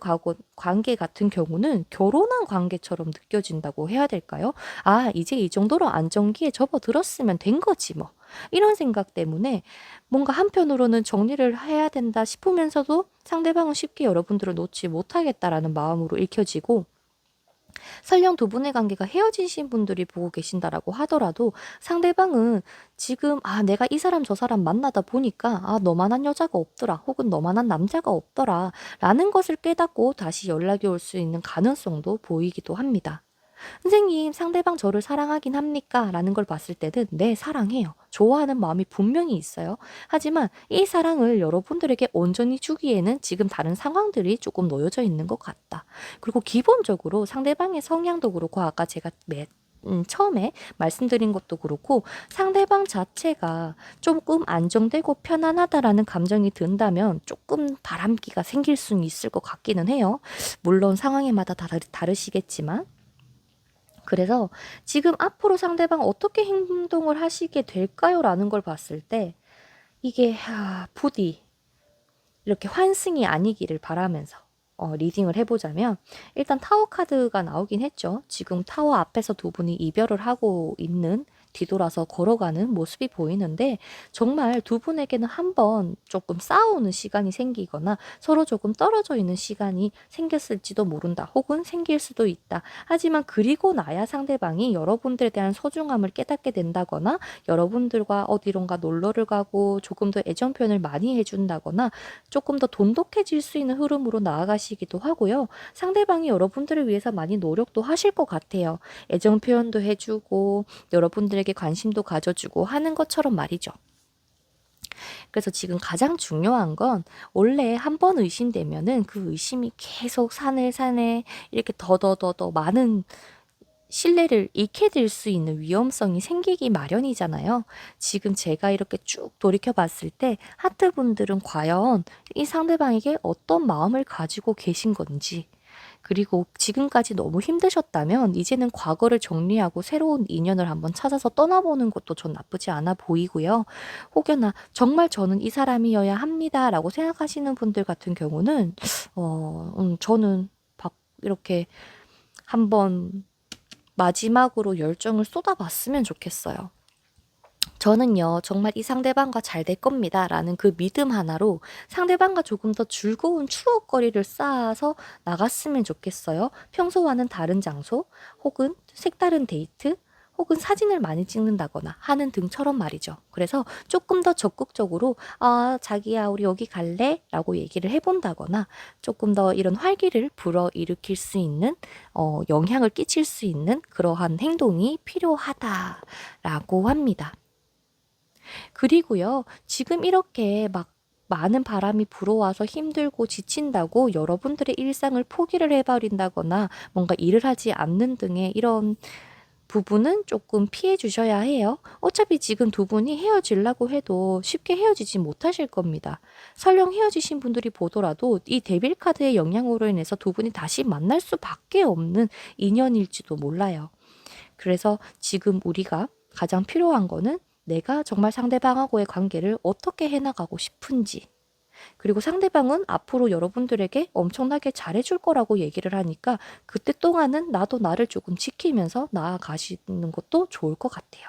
관계 같은 경우는 결혼한 관계처럼 느껴진다고 해야 될까요? 이제 이 정도로 안정기에 접어들었으면 된 거지 뭐. 이런 생각 때문에 뭔가 한편으로는 정리를 해야 된다 싶으면서도 상대방은 쉽게 여러분들을 놓지 못하겠다라는 마음으로 읽혀지고, 설령 두 분의 관계가 헤어지신 분들이 보고 계신다라고 하더라도 상대방은 지금 내가 이 사람 저 사람 만나다 보니까 너만한 여자가 없더라 혹은 너만한 남자가 없더라 라는 것을 깨닫고 다시 연락이 올 수 있는 가능성도 보이기도 합니다. 선생님, 상대방 저를 사랑하긴 합니까? 라는 걸 봤을 때는 네, 사랑해요. 좋아하는 마음이 분명히 있어요. 하지만 이 사랑을 여러분들에게 온전히 주기에는 지금 다른 상황들이 조금 놓여져 있는 것 같다. 그리고 기본적으로 상대방의 성향도 그렇고, 아까 제가 처음에 말씀드린 것도 그렇고, 상대방 자체가 조금 안정되고 편안하다라는 감정이 든다면 조금 바람기가 생길 수는 있을 것 같기는 해요. 물론 상황에마다 다르시겠지만. 그래서 지금 앞으로 상대방 어떻게 행동을 하시게 될까요? 라는 걸 봤을 때 이게 부디 이렇게 환승이 아니기를 바라면서 리딩을 해보자면, 일단 타워 카드가 나오긴 했죠. 지금 타워 앞에서 두 분이 이별을 하고 있는, 뒤돌아서 걸어가는 모습이 보이는데, 정말 두 분에게는 한번 조금 싸우는 시간이 생기거나 서로 조금 떨어져 있는 시간이 생겼을지도 모른다, 혹은 생길 수도 있다. 하지만 그리고 나야 상대방이 여러분들에 대한 소중함을 깨닫게 된다거나, 여러분들과 어디론가 놀러를 가고 조금 더 애정 표현을 많이 해준다거나, 조금 더 돈독해질 수 있는 흐름으로 나아가시기도 하고요. 상대방이 여러분들을 위해서 많이 노력도 하실 것 같아요. 애정 표현도 해주고 여러분들에게 관심도 가져주고 하는 것처럼 말이죠. 그래서 지금 가장 중요한 건, 원래 한 번 의심되면은 그 의심이 계속 산에 이렇게 더더더더 많은 신뢰를 잃게 될 수 있는 위험성이 생기기 마련이잖아요. 지금 제가 이렇게 쭉 돌이켜 봤을 때 하트분들은 과연 이 상대방에게 어떤 마음을 가지고 계신 건지, 그리고 지금까지 너무 힘드셨다면 이제는 과거를 정리하고 새로운 인연을 한번 찾아서 떠나보는 것도 전 나쁘지 않아 보이고요. 혹여나 정말 저는 이 사람이어야 합니다 라고 생각하시는 분들 같은 경우는 저는 이렇게 한번 마지막으로 열정을 쏟아봤으면 좋겠어요. 저는요, 정말 이 상대방과 잘 될 겁니다 라는 그 믿음 하나로 상대방과 조금 더 즐거운 추억거리를 쌓아서 나갔으면 좋겠어요. 평소와는 다른 장소, 혹은 색다른 데이트, 혹은 사진을 많이 찍는다거나 하는 등처럼 말이죠. 그래서 조금 더 적극적으로 자기야 우리 여기 갈래? 라고 얘기를 해본다거나, 조금 더 이런 활기를 불어일으킬 수 있는, 영향을 끼칠 수 있는 그러한 행동이 필요하다라고 합니다. 그리고요, 지금 이렇게 막 많은 바람이 불어와서 힘들고 지친다고 여러분들의 일상을 포기를 해버린다거나 뭔가 일을 하지 않는 등의 이런 부분은 조금 피해 주셔야 해요. 어차피 지금 두 분이 헤어지려고 해도 쉽게 헤어지지 못하실 겁니다. 설령 헤어지신 분들이 보더라도 이 데빌 카드의 영향으로 인해서 두 분이 다시 만날 수밖에 없는 인연일지도 몰라요. 그래서 지금 우리가 가장 필요한 거는, 내가 정말 상대방하고의 관계를 어떻게 해나가고 싶은지, 그리고 상대방은 앞으로 여러분들에게 엄청나게 잘해줄 거라고 얘기를 하니까 그때 동안은 나도 나를 조금 지키면서 나아가시는 것도 좋을 것 같아요.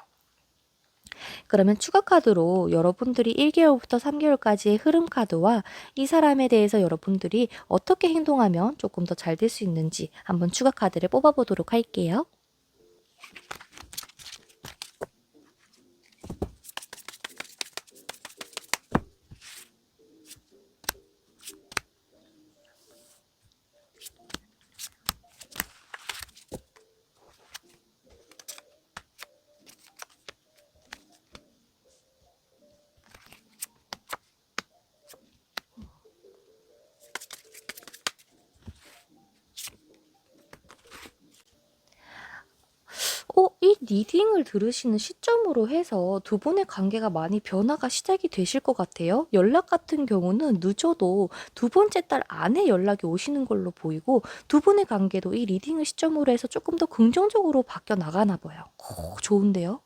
그러면 추가 카드로 여러분들이 1개월부터 3개월까지의 흐름 카드와 이 사람에 대해서 여러분들이 어떻게 행동하면 조금 더 잘 될 수 있는지 한번 추가 카드를 뽑아보도록 할게요. 이 리딩을 들으시는 시점으로 해서 두 분의 관계가 많이 변화가 시작이 되실 것 같아요. 연락 같은 경우는 늦어도 두 번째 달 안에 연락이 오시는 걸로 보이고, 두 분의 관계도 이 리딩을 시점으로 해서 조금 더 긍정적으로 바뀌어 나가나 봐요. 좋은데요?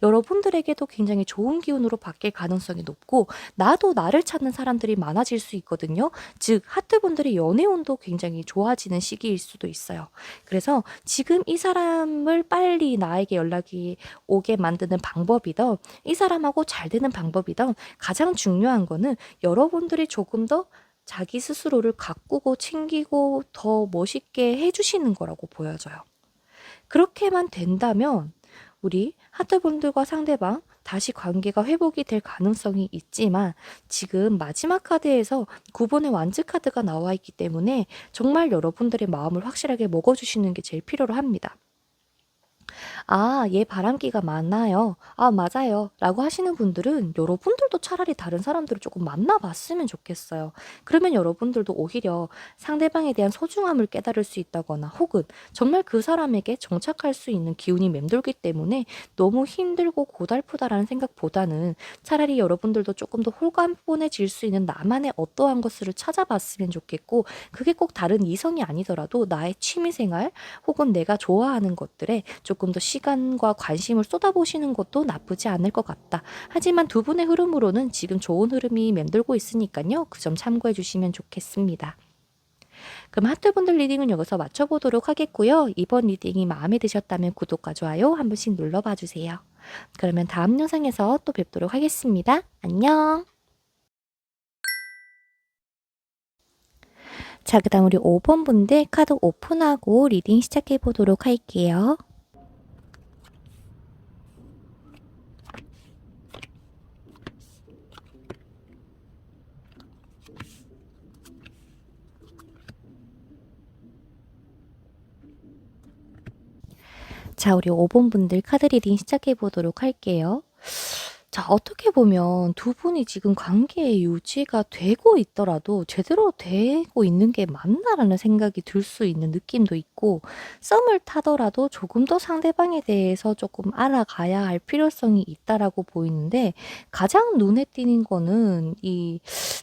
여러분들에게도 굉장히 좋은 기운으로 바뀔 가능성이 높고, 나도 나를 찾는 사람들이 많아질 수 있거든요. 즉, 하트분들의 연애운도 굉장히 좋아지는 시기일 수도 있어요. 그래서 지금 이 사람을 빨리 나에게 연락이 오게 만드는 방법이든, 이 사람하고 잘 되는 방법이든, 가장 중요한 거는 여러분들이 조금 더 자기 스스로를 가꾸고 챙기고 더 멋있게 해주시는 거라고 보여져요. 그렇게만 된다면 우리 하트분들과 상대방 다시 관계가 회복이 될 가능성이 있지만, 지금 마지막 카드에서 9번의 완즈 카드가 나와 있기 때문에 정말 여러분들의 마음을 확실하게 먹어주시는 게 제일 필요로 합니다. 얘 바람기가 많아요. 맞아요. 라고 하시는 분들은 여러분들도 차라리 다른 사람들을 조금 만나봤으면 좋겠어요. 그러면 여러분들도 오히려 상대방에 대한 소중함을 깨달을 수 있다거나, 혹은 정말 그 사람에게 정착할 수 있는 기운이 맴돌기 때문에 너무 힘들고 고달프다라는 생각보다는 차라리 여러분들도 조금 더 홀가분해질 수 있는 나만의 어떠한 것을 찾아봤으면 좋겠고, 그게 꼭 다른 이성이 아니더라도 나의 취미생활 혹은 내가 좋아하는 것들에 조금 더 시간과 관심을 쏟아보시는 것도 나쁘지 않을 것 같다. 하지만 두 분의 흐름으로는 지금 좋은 흐름이 맴돌고 있으니까요. 그 점 참고해 주시면 좋겠습니다. 그럼 하트분들 리딩은 여기서 마쳐보도록 하겠고요. 이번 리딩이 마음에 드셨다면 구독과 좋아요 한 번씩 눌러봐 주세요. 그러면 다음 영상에서 또 뵙도록 하겠습니다. 안녕. 자, 그 다음 우리 5번 분들 카드 오픈하고 리딩 시작해 보도록 할게요. 자, 우리 5번 분들 카드 리딩 시작해 보도록 할게요. 자, 어떻게 보면 두 분이 지금 관계 유지가 되고 있더라도 제대로 되고 있는 게 맞나라는 생각이 들 수 있는 느낌도 있고, 썸을 타더라도 조금 더 상대방에 대해서 조금 알아가야 할 필요성이 있다라고 보이는데, 가장 눈에 띄는 거는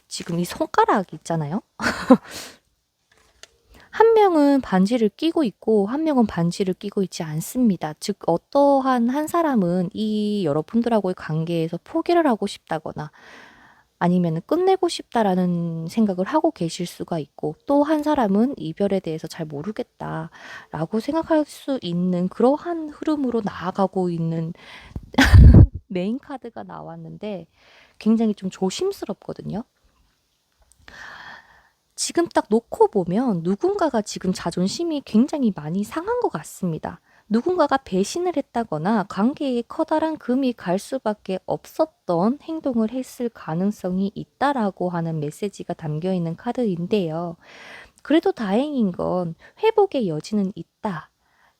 지금 이 손가락 있잖아요. 한 명은 반지를 끼고 있고 한 명은 반지를 끼고 있지 않습니다. 즉 어떠한 한 사람은 이 여러분들하고의 관계에서 포기를 하고 싶다거나 아니면 끝내고 싶다라는 생각을 하고 계실 수가 있고, 또 한 사람은 이별에 대해서 잘 모르겠다라고 생각할 수 있는 그러한 흐름으로 나아가고 있는 메인 카드가 나왔는데, 굉장히 좀 조심스럽거든요. 지금 딱 놓고 보면 누군가가 지금 자존심이 굉장히 많이 상한 것 같습니다. 누군가가 배신을 했다거나 관계에 커다란 금이 갈 수밖에 없었던 행동을 했을 가능성이 있다라고 하는 메시지가 담겨 있는 카드인데요. 그래도 다행인 건 회복의 여지는 있다.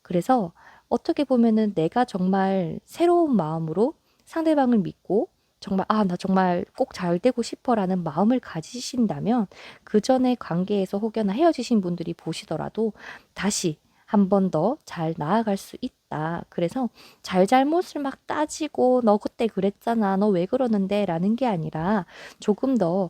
그래서 어떻게 보면은 내가 정말 새로운 마음으로 상대방을 믿고 정말 나 정말 꼭 잘 되고 싶어라는 마음을 가지신다면, 그 전에 관계에서 혹여나 헤어지신 분들이 보시더라도 다시 한 번 더 잘 나아갈 수 있다. 그래서 잘잘못을 막 따지고 너 그때 그랬잖아, 너 왜 그러는데 라는 게 아니라 조금 더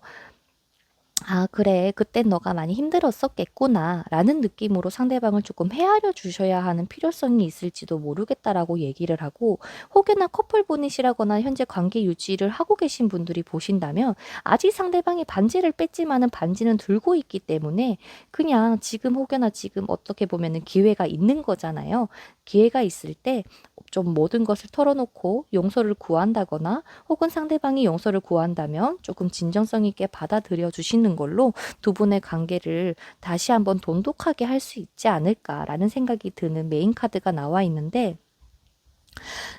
그래. 그땐 너가 많이 힘들었었겠구나. 라는 느낌으로 상대방을 조금 헤아려 주셔야 하는 필요성이 있을지도 모르겠다라고 얘기를 하고, 혹여나 커플분이시라거나 현재 관계 유지를 하고 계신 분들이 보신다면, 아직 상대방이 반지를 뺐지만은 반지는 들고 있기 때문에 그냥 지금 혹여나 지금 어떻게 보면은 기회가 있는 거잖아요. 기회가 있을 때 좀 모든 것을 털어놓고 용서를 구한다거나, 혹은 상대방이 용서를 구한다면 조금 진정성 있게 받아들여 주시는 걸로 두 분의 관계를 다시 한번 돈독하게 할 수 있지 않을까라는 생각이 드는 메인 카드가 나와 있는데,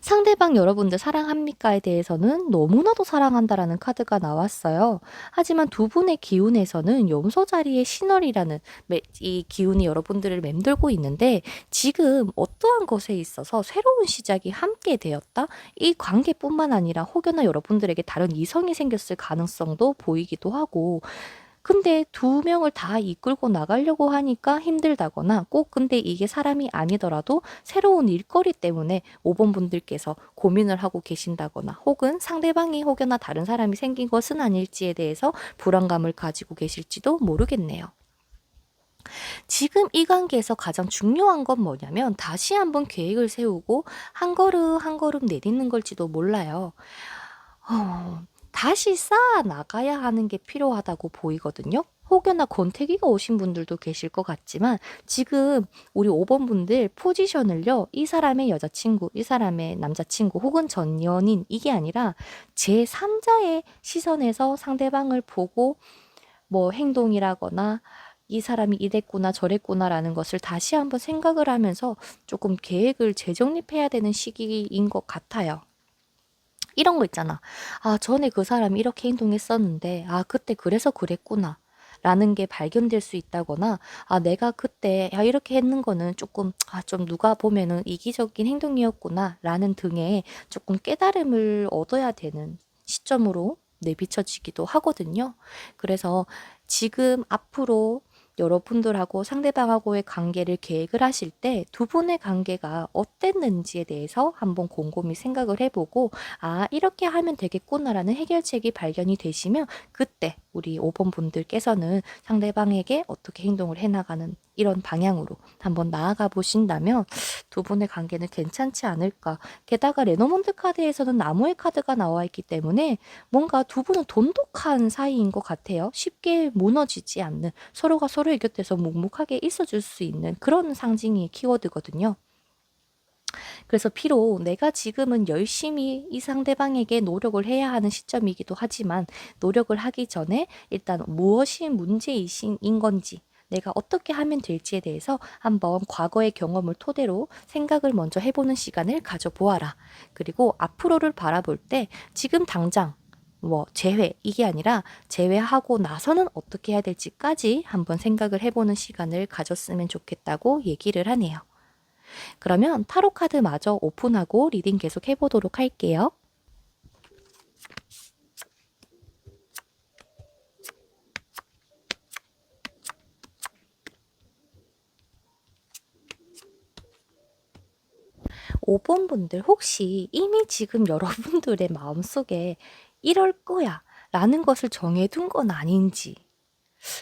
상대방 여러분들 사랑합니까에 대해서는 너무나도 사랑한다라는 카드가 나왔어요. 하지만 두 분의 기운에서는 염소 자리의 신월이라는 이 기운이 여러분들을 맴돌고 있는데, 지금 어떠한 것에 있어서 새로운 시작이 함께 되었다? 이 관계뿐만 아니라 혹여나 여러분들에게 다른 이성이 생겼을 가능성도 보이기도 하고, 근데 두 명을 다 이끌고 나가려고 하니까 힘들다거나, 꼭 근데 이게 사람이 아니더라도 새로운 일거리 때문에 5번 분들께서 고민을 하고 계신다거나, 혹은 상대방이 혹여나 다른 사람이 생긴 것은 아닐지에 대해서 불안감을 가지고 계실지도 모르겠네요. 지금 이 관계에서 가장 중요한 건 뭐냐면, 다시 한번 계획을 세우고 한 걸음 한 걸음 내딛는 걸지도 몰라요. 다시 쌓아 나가야 하는 게 필요하다고 보이거든요. 혹여나 권태기가 오신 분들도 계실 것 같지만, 지금 우리 5번 분들 포지션을요, 이 사람의 여자친구, 이 사람의 남자친구, 혹은 전 연인, 이게 아니라 제3자의 시선에서 상대방을 보고 뭐 행동이라거나 이 사람이 이랬구나 저랬구나라는 것을 다시 한번 생각을 하면서 조금 계획을 재정립해야 되는 시기인 것 같아요. 이런 거 있잖아. 전에 그 사람이 이렇게 행동했었는데, 그때 그래서 그랬구나. 라는 게 발견될 수 있다거나, 내가 그때, 이렇게 했는 거는 조금, 좀 누가 보면은 이기적인 행동이었구나. 라는 등의 조금 깨달음을 얻어야 되는 시점으로 내비쳐지기도 하거든요. 그래서 지금 앞으로 여러분들하고 상대방하고의 관계를 계획을 하실 때 두 분의 관계가 어땠는지에 대해서 한번 곰곰이 생각을 해보고, 이렇게 하면 되겠구나라는 해결책이 발견이 되시면, 그때 우리 5번 분들께서는 상대방에게 어떻게 행동을 해나가는 이런 방향으로 한번 나아가 보신다면 두 분의 관계는 괜찮지 않을까. 게다가 레노몬드 카드에서는 나무의 카드가 나와 있기 때문에 뭔가 두 분은 돈독한 사이인 것 같아요. 쉽게 무너지지 않는, 서로가 서로의 곁에서 묵묵하게 있어줄 수 있는 그런 상징이 키워드거든요. 그래서 비록 내가 지금은 열심히 이 상대방에게 노력을 해야 하는 시점이기도 하지만, 노력을 하기 전에 일단 무엇이 문제인 건지, 내가 어떻게 하면 될지에 대해서 한번 과거의 경험을 토대로 생각을 먼저 해보는 시간을 가져보아라. 그리고 앞으로를 바라볼 때 지금 당장 재회, 이게 아니라 제외하고 나서는 어떻게 해야 될지까지 한번 생각을 해보는 시간을 가졌으면 좋겠다고 얘기를 하네요. 그러면 타로 카드 마저 오픈하고 리딩 계속 해보도록 할게요. 5번 분들, 혹시 이미 지금 여러분들의 마음속에 이럴 거야 라는 것을 정해둔 건 아닌지,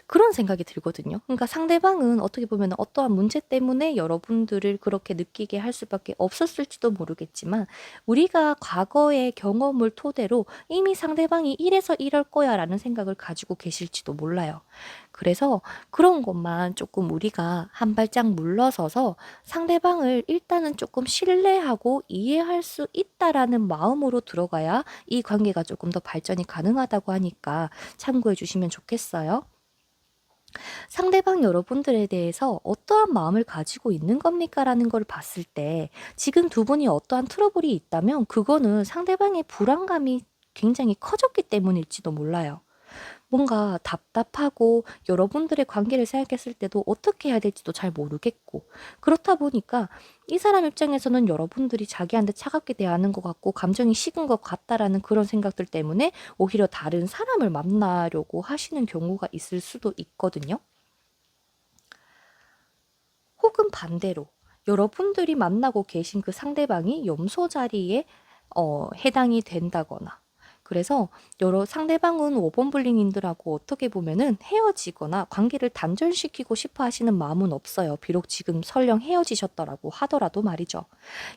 그런 생각이 들거든요. 그러니까 상대방은 어떻게 보면 어떠한 문제 때문에 여러분들을 그렇게 느끼게 할 수밖에 없었을지도 모르겠지만, 우리가 과거의 경험을 토대로 이미 상대방이 이래서 이럴 거야 라는 생각을 가지고 계실지도 몰라요. 그래서 그런 것만 조금 우리가 한 발짝 물러서서 상대방을 일단은 조금 신뢰하고 이해할 수 있다라는 마음으로 들어가야 이 관계가 조금 더 발전이 가능하다고 하니까 참고해 주시면 좋겠어요. 상대방 여러분들에 대해서 어떠한 마음을 가지고 있는 겁니까? 라는 걸 봤을 때, 지금 두 분이 어떠한 트러블이 있다면 그거는 상대방의 불안감이 굉장히 커졌기 때문일지도 몰라요. 뭔가 답답하고 여러분들의 관계를 생각했을 때도 어떻게 해야 될지도 잘 모르겠고, 그렇다 보니까 이 사람 입장에서는 여러분들이 자기한테 차갑게 대하는 것 같고 감정이 식은 것 같다라는 그런 생각들 때문에 오히려 다른 사람을 만나려고 하시는 경우가 있을 수도 있거든요. 혹은 반대로 여러분들이 만나고 계신 그 상대방이 염소 자리에 해당이 된다거나, 그래서 여러 상대방은 5번 불링님들하고 어떻게 보면은 헤어지거나 관계를 단절시키고 싶어 하시는 마음은 없어요. 비록 지금 설령 헤어지셨더라고 하더라도 말이죠.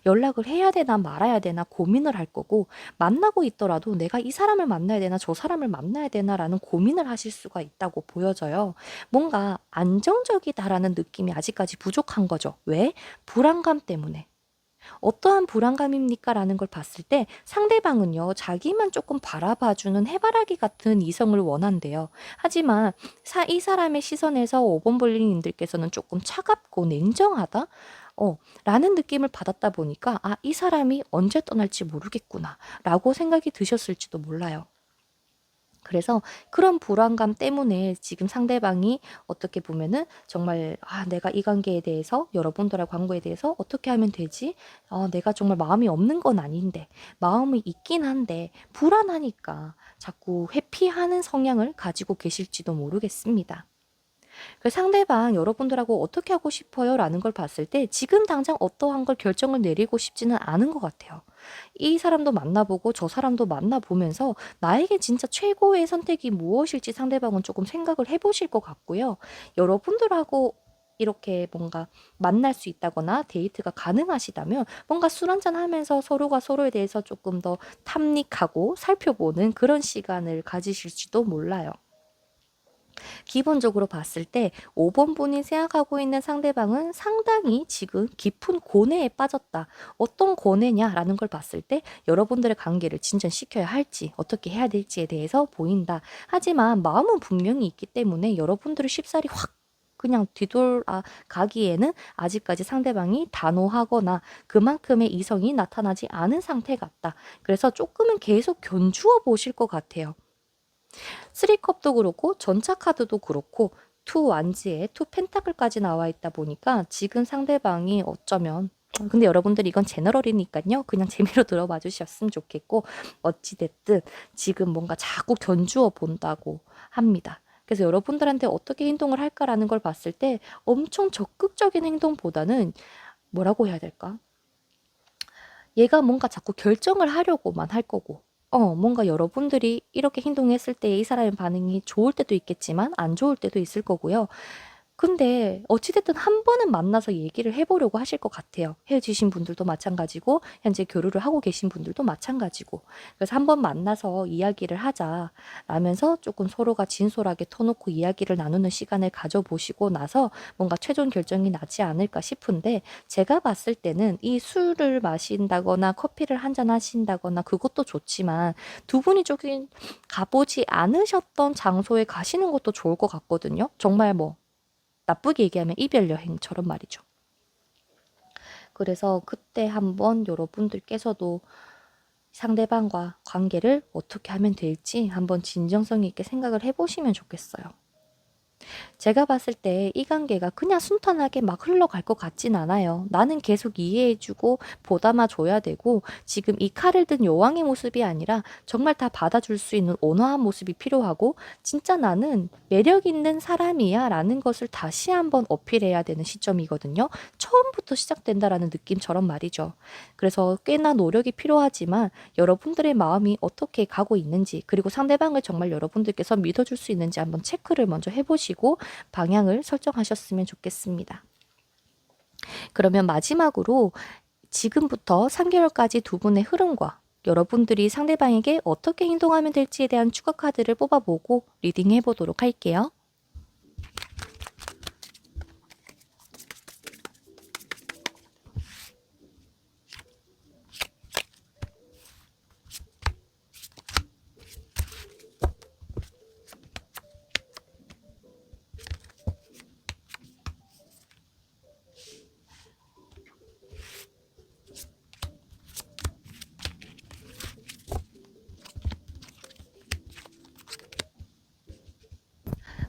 연락을 해야 되나 말아야 되나 고민을 할 거고, 만나고 있더라도 내가 이 사람을 만나야 되나 저 사람을 만나야 되나라는 고민을 하실 수가 있다고 보여져요. 뭔가 안정적이다라는 느낌이 아직까지 부족한 거죠. 왜? 불안감 때문에. 어떠한 불안감입니까? 라는 걸 봤을 때 상대방은요, 자기만 조금 바라봐주는 해바라기 같은 이성을 원한대요. 하지만 이 사람의 시선에서 5번 볼링님들께서는 조금 차갑고 냉정하다? 라는 느낌을 받았다 보니까, 아, 이 사람이 언제 떠날지 모르겠구나 라고 생각이 드셨을지도 몰라요. 그래서 그런 불안감 때문에 지금 상대방이 어떻게 보면은 정말, 내가 이 관계에 대해서, 여러분들의 관계에 대해서 어떻게 하면 되지? 내가 정말 마음이 없는 건 아닌데, 마음이 있긴 한데 불안하니까 자꾸 회피하는 성향을 가지고 계실지도 모르겠습니다. 그 상대방 여러분들하고 어떻게 하고 싶어요? 라는 걸 봤을 때 지금 당장 어떠한 걸 결정을 내리고 싶지는 않은 것 같아요. 이 사람도 만나보고 저 사람도 만나보면서 나에게 진짜 최고의 선택이 무엇일지 상대방은 조금 생각을 해보실 것 같고요. 여러분들하고 이렇게 뭔가 만날 수 있다거나 데이트가 가능하시다면 뭔가 술 한잔 하면서 서로가 서로에 대해서 조금 더 탐닉하고 살펴보는 그런 시간을 가지실지도 몰라요. 기본적으로 봤을 때 5번 분이 생각하고 있는 상대방은 상당히 지금 깊은 고뇌에 빠졌다. 어떤 고뇌냐라는 걸 봤을 때 여러분들의 관계를 진전시켜야 할지 어떻게 해야 될지에 대해서 보인다. 하지만 마음은 분명히 있기 때문에 여러분들을 쉽사리 확 그냥 뒤돌아가기에는 아직까지 상대방이 단호하거나 그만큼의 이성이 나타나지 않은 상태 같다. 그래서 조금은 계속 견주어 보실 것 같아요. 3컵도 그렇고 전차 카드도 그렇고 투 완지에 투 펜타클까지 나와 있다 보니까 지금 상대방이 어쩌면, 근데 여러분들 이건 제너럴이니까요, 그냥 재미로 들어봐 주셨으면 좋겠고, 어찌됐든 지금 뭔가 자꾸 견주어 본다고 합니다. 그래서 여러분들한테 어떻게 행동을 할까라는 걸 봤을 때 엄청 적극적인 행동보다는, 뭐라고 해야 될까? 얘가 뭔가 자꾸 결정을 하려고만 할 거고, 뭔가 여러분들이 이렇게 행동했을 때 이 사람의 반응이 좋을 때도 있겠지만 안 좋을 때도 있을 거고요. 근데 어찌 됐든 한 번은 만나서 얘기를 해 보려고 하실 것 같아요. 헤어지신 분들도 마찬가지고 현재 교류를 하고 계신 분들도 마찬가지고. 그래서 한 번 만나서 이야기를 하자라면서 조금 서로가 진솔하게 터놓고 이야기를 나누는 시간을 가져보시고 나서 뭔가 최종 결정이 나지 않을까 싶은데, 제가 봤을 때는 이 술을 마신다거나 커피를 한잔 하신다거나 그것도 좋지만 두 분이 조금 가보지 않으셨던 장소에 가시는 것도 좋을 것 같거든요. 정말 뭐 나쁘게 얘기하면 이별 여행처럼 말이죠. 그래서 그때 한번 여러분들께서도 상대방과 관계를 어떻게 하면 될지 한번 진정성 있게 생각을 해보시면 좋겠어요. 제가 봤을 때 이 관계가 그냥 순탄하게 막 흘러갈 것 같진 않아요. 나는 계속 이해해주고 보담아 줘야 되고, 지금 이 칼을 든 여왕의 모습이 아니라 정말 다 받아줄 수 있는 온화한 모습이 필요하고, 진짜 나는 매력 있는 사람이야 라는 것을 다시 한번 어필해야 되는 시점이거든요. 처음부터 시작된다라는 느낌처럼 말이죠. 그래서 꽤나 노력이 필요하지만 여러분들의 마음이 어떻게 가고 있는지, 그리고 상대방을 정말 여러분들께서 믿어줄 수 있는지 한번 체크를 먼저 해보시고 방향을 설정하셨으면 좋겠습니다. 그러면 마지막으로 지금부터 3개월까지 두 분의 흐름과 여러분들이 상대방에게 어떻게 행동하면 될지에 대한 추가 카드를 뽑아보고 리딩해 보도록 할게요.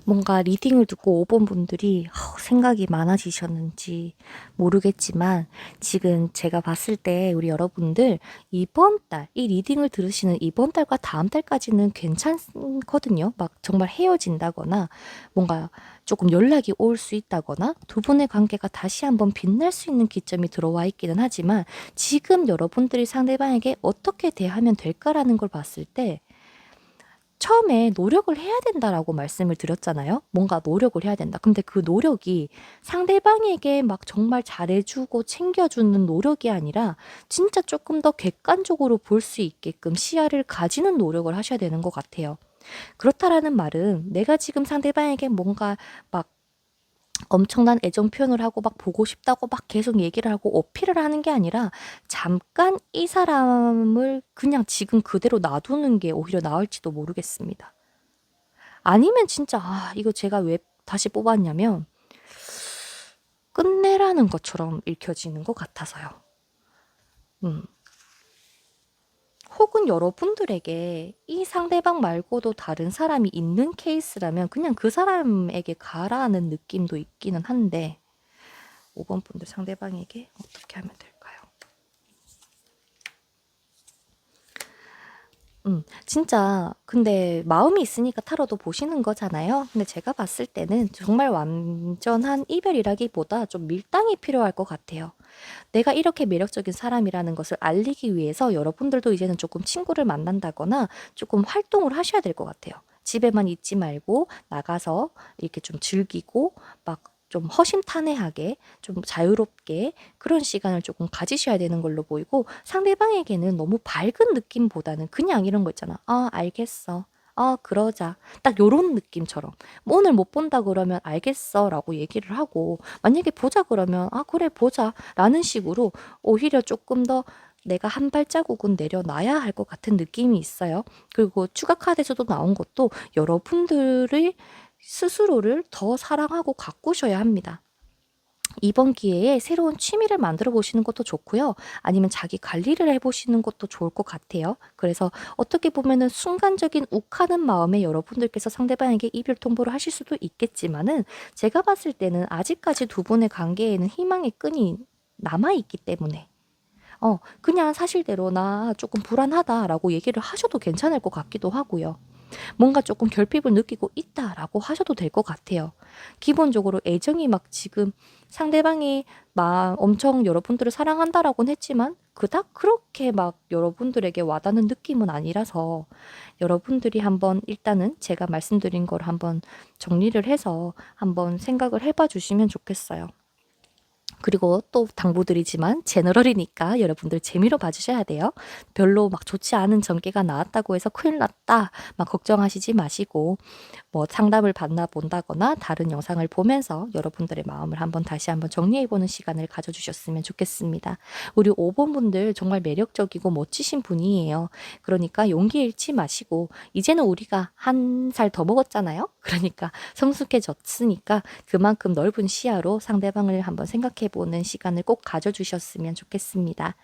뭔가 리딩을 듣고 5번 분들이 생각이 많아지셨는지 모르겠지만, 지금 제가 봤을 때 우리 여러분들 이번 달, 이 리딩을 들으시는 이번 달과 다음 달까지는 괜찮거든요. 막 정말 헤어진다거나 뭔가 조금 연락이 올 수 있다거나 두 분의 관계가 다시 한번 빛날 수 있는 기점이 들어와 있기는 하지만, 지금 여러분들이 상대방에게 어떻게 대하면 될까라는 걸 봤을 때 처음에 노력을 해야 된다라고 말씀을 드렸잖아요. 뭔가 노력을 해야 된다. 근데 그 노력이 상대방에게 막 정말 잘해주고 챙겨주는 노력이 아니라 진짜 조금 더 객관적으로 볼 수 있게끔 시야를 가지는 노력을 하셔야 되는 것 같아요. 그렇다라는 말은 내가 지금 상대방에게 뭔가 막 엄청난 애정 표현을 하고 막 보고 싶다고 막 계속 얘기를 하고 어필을 하는 게 아니라 잠깐 이 사람을 그냥 지금 그대로 놔두는 게 오히려 나을지도 모르겠습니다. 아니면 진짜 이거 제가 왜 다시 뽑았냐면 끝내라는 것처럼 읽혀지는 것 같아서요. 음. 혹은 여러분들에게 이 상대방 말고도 다른 사람이 있는 케이스라면 그냥 그 사람에게 가라는 느낌도 있기는 한데, 5번 분들 상대방에게 어떻게 하면 될까요? 진짜 근데 마음이 있으니까 타로도 보시는 거잖아요. 근데 제가 봤을 때는 정말 완전한 이별이라기보다 좀 밀당이 필요할 것 같아요. 내가 이렇게 매력적인 사람이라는 것을 알리기 위해서 여러분들도 이제는 조금 친구를 만난다거나 조금 활동을 하셔야 될 것 같아요. 집에만 있지 말고 나가서 이렇게 좀 즐기고 막 좀 허심탄회하게 좀 자유롭게 그런 시간을 조금 가지셔야 되는 걸로 보이고, 상대방에게는 너무 밝은 느낌보다는 그냥 이런 거 있잖아. 알겠어. 그러자. 딱 요런 느낌처럼. 뭐 오늘 못 본다 그러면 알겠어 라고 얘기를 하고, 만약에 보자 그러면 그래 보자 라는 식으로 오히려 조금 더 내가 한 발자국은 내려놔야 할 것 같은 느낌이 있어요. 그리고 추가 카드에서도 나온 것도 여러분들의 스스로를 더 사랑하고 가꾸셔야 합니다. 이번 기회에 새로운 취미를 만들어 보시는 것도 좋고요. 아니면 자기 관리를 해보시는 것도 좋을 것 같아요. 그래서 어떻게 보면은 순간적인 욱하는 마음에 여러분들께서 상대방에게 이별 통보를 하실 수도 있겠지만은, 제가 봤을 때는 아직까지 두 분의 관계에는 희망의 끈이 남아있기 때문에 그냥 사실대로 나 조금 불안하다라고 얘기를 하셔도 괜찮을 것 같기도 하고요. 뭔가 조금 결핍을 느끼고 있다라고 하셔도 될 것 같아요. 기본적으로 애정이 막 지금 상대방이 막 엄청 여러분들을 사랑한다라고는 했지만 그닥 그렇게 막 여러분들에게 와닿는 느낌은 아니라서 여러분들이 한번 일단은 제가 말씀드린 걸 한번 정리를 해서 한번 생각을 해봐 주시면 좋겠어요. 그리고 또 당부드리지만 제너럴이니까 여러분들 재미로 봐주셔야 돼요. 별로 막 좋지 않은 전개가 나왔다고 해서 큰일 났다 막 걱정하시지 마시고 뭐 상담을 받나 본다거나 다른 영상을 보면서 여러분들의 마음을 한번 다시 한번 정리해보는 시간을 가져주셨으면 좋겠습니다. 우리 5번 분들 정말 매력적이고 멋지신 분이에요. 그러니까 용기 잃지 마시고 이제는 우리가 한 살 더 먹었잖아요. 그러니까 성숙해졌으니까 그만큼 넓은 시야로 상대방을 한번 생각해보는 시간을 꼭 가져주셨으면 좋겠습니다.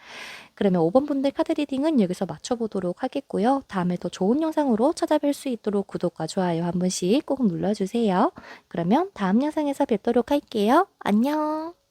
그러면 5번 분들 카드 리딩은 여기서 맞춰보도록 하겠고요. 다음에 더 좋은 영상으로 찾아뵐 수 있도록 구독과 좋아요 한 번씩 꼭 눌러주세요. 그러면 다음 영상에서 뵙도록 할게요. 안녕.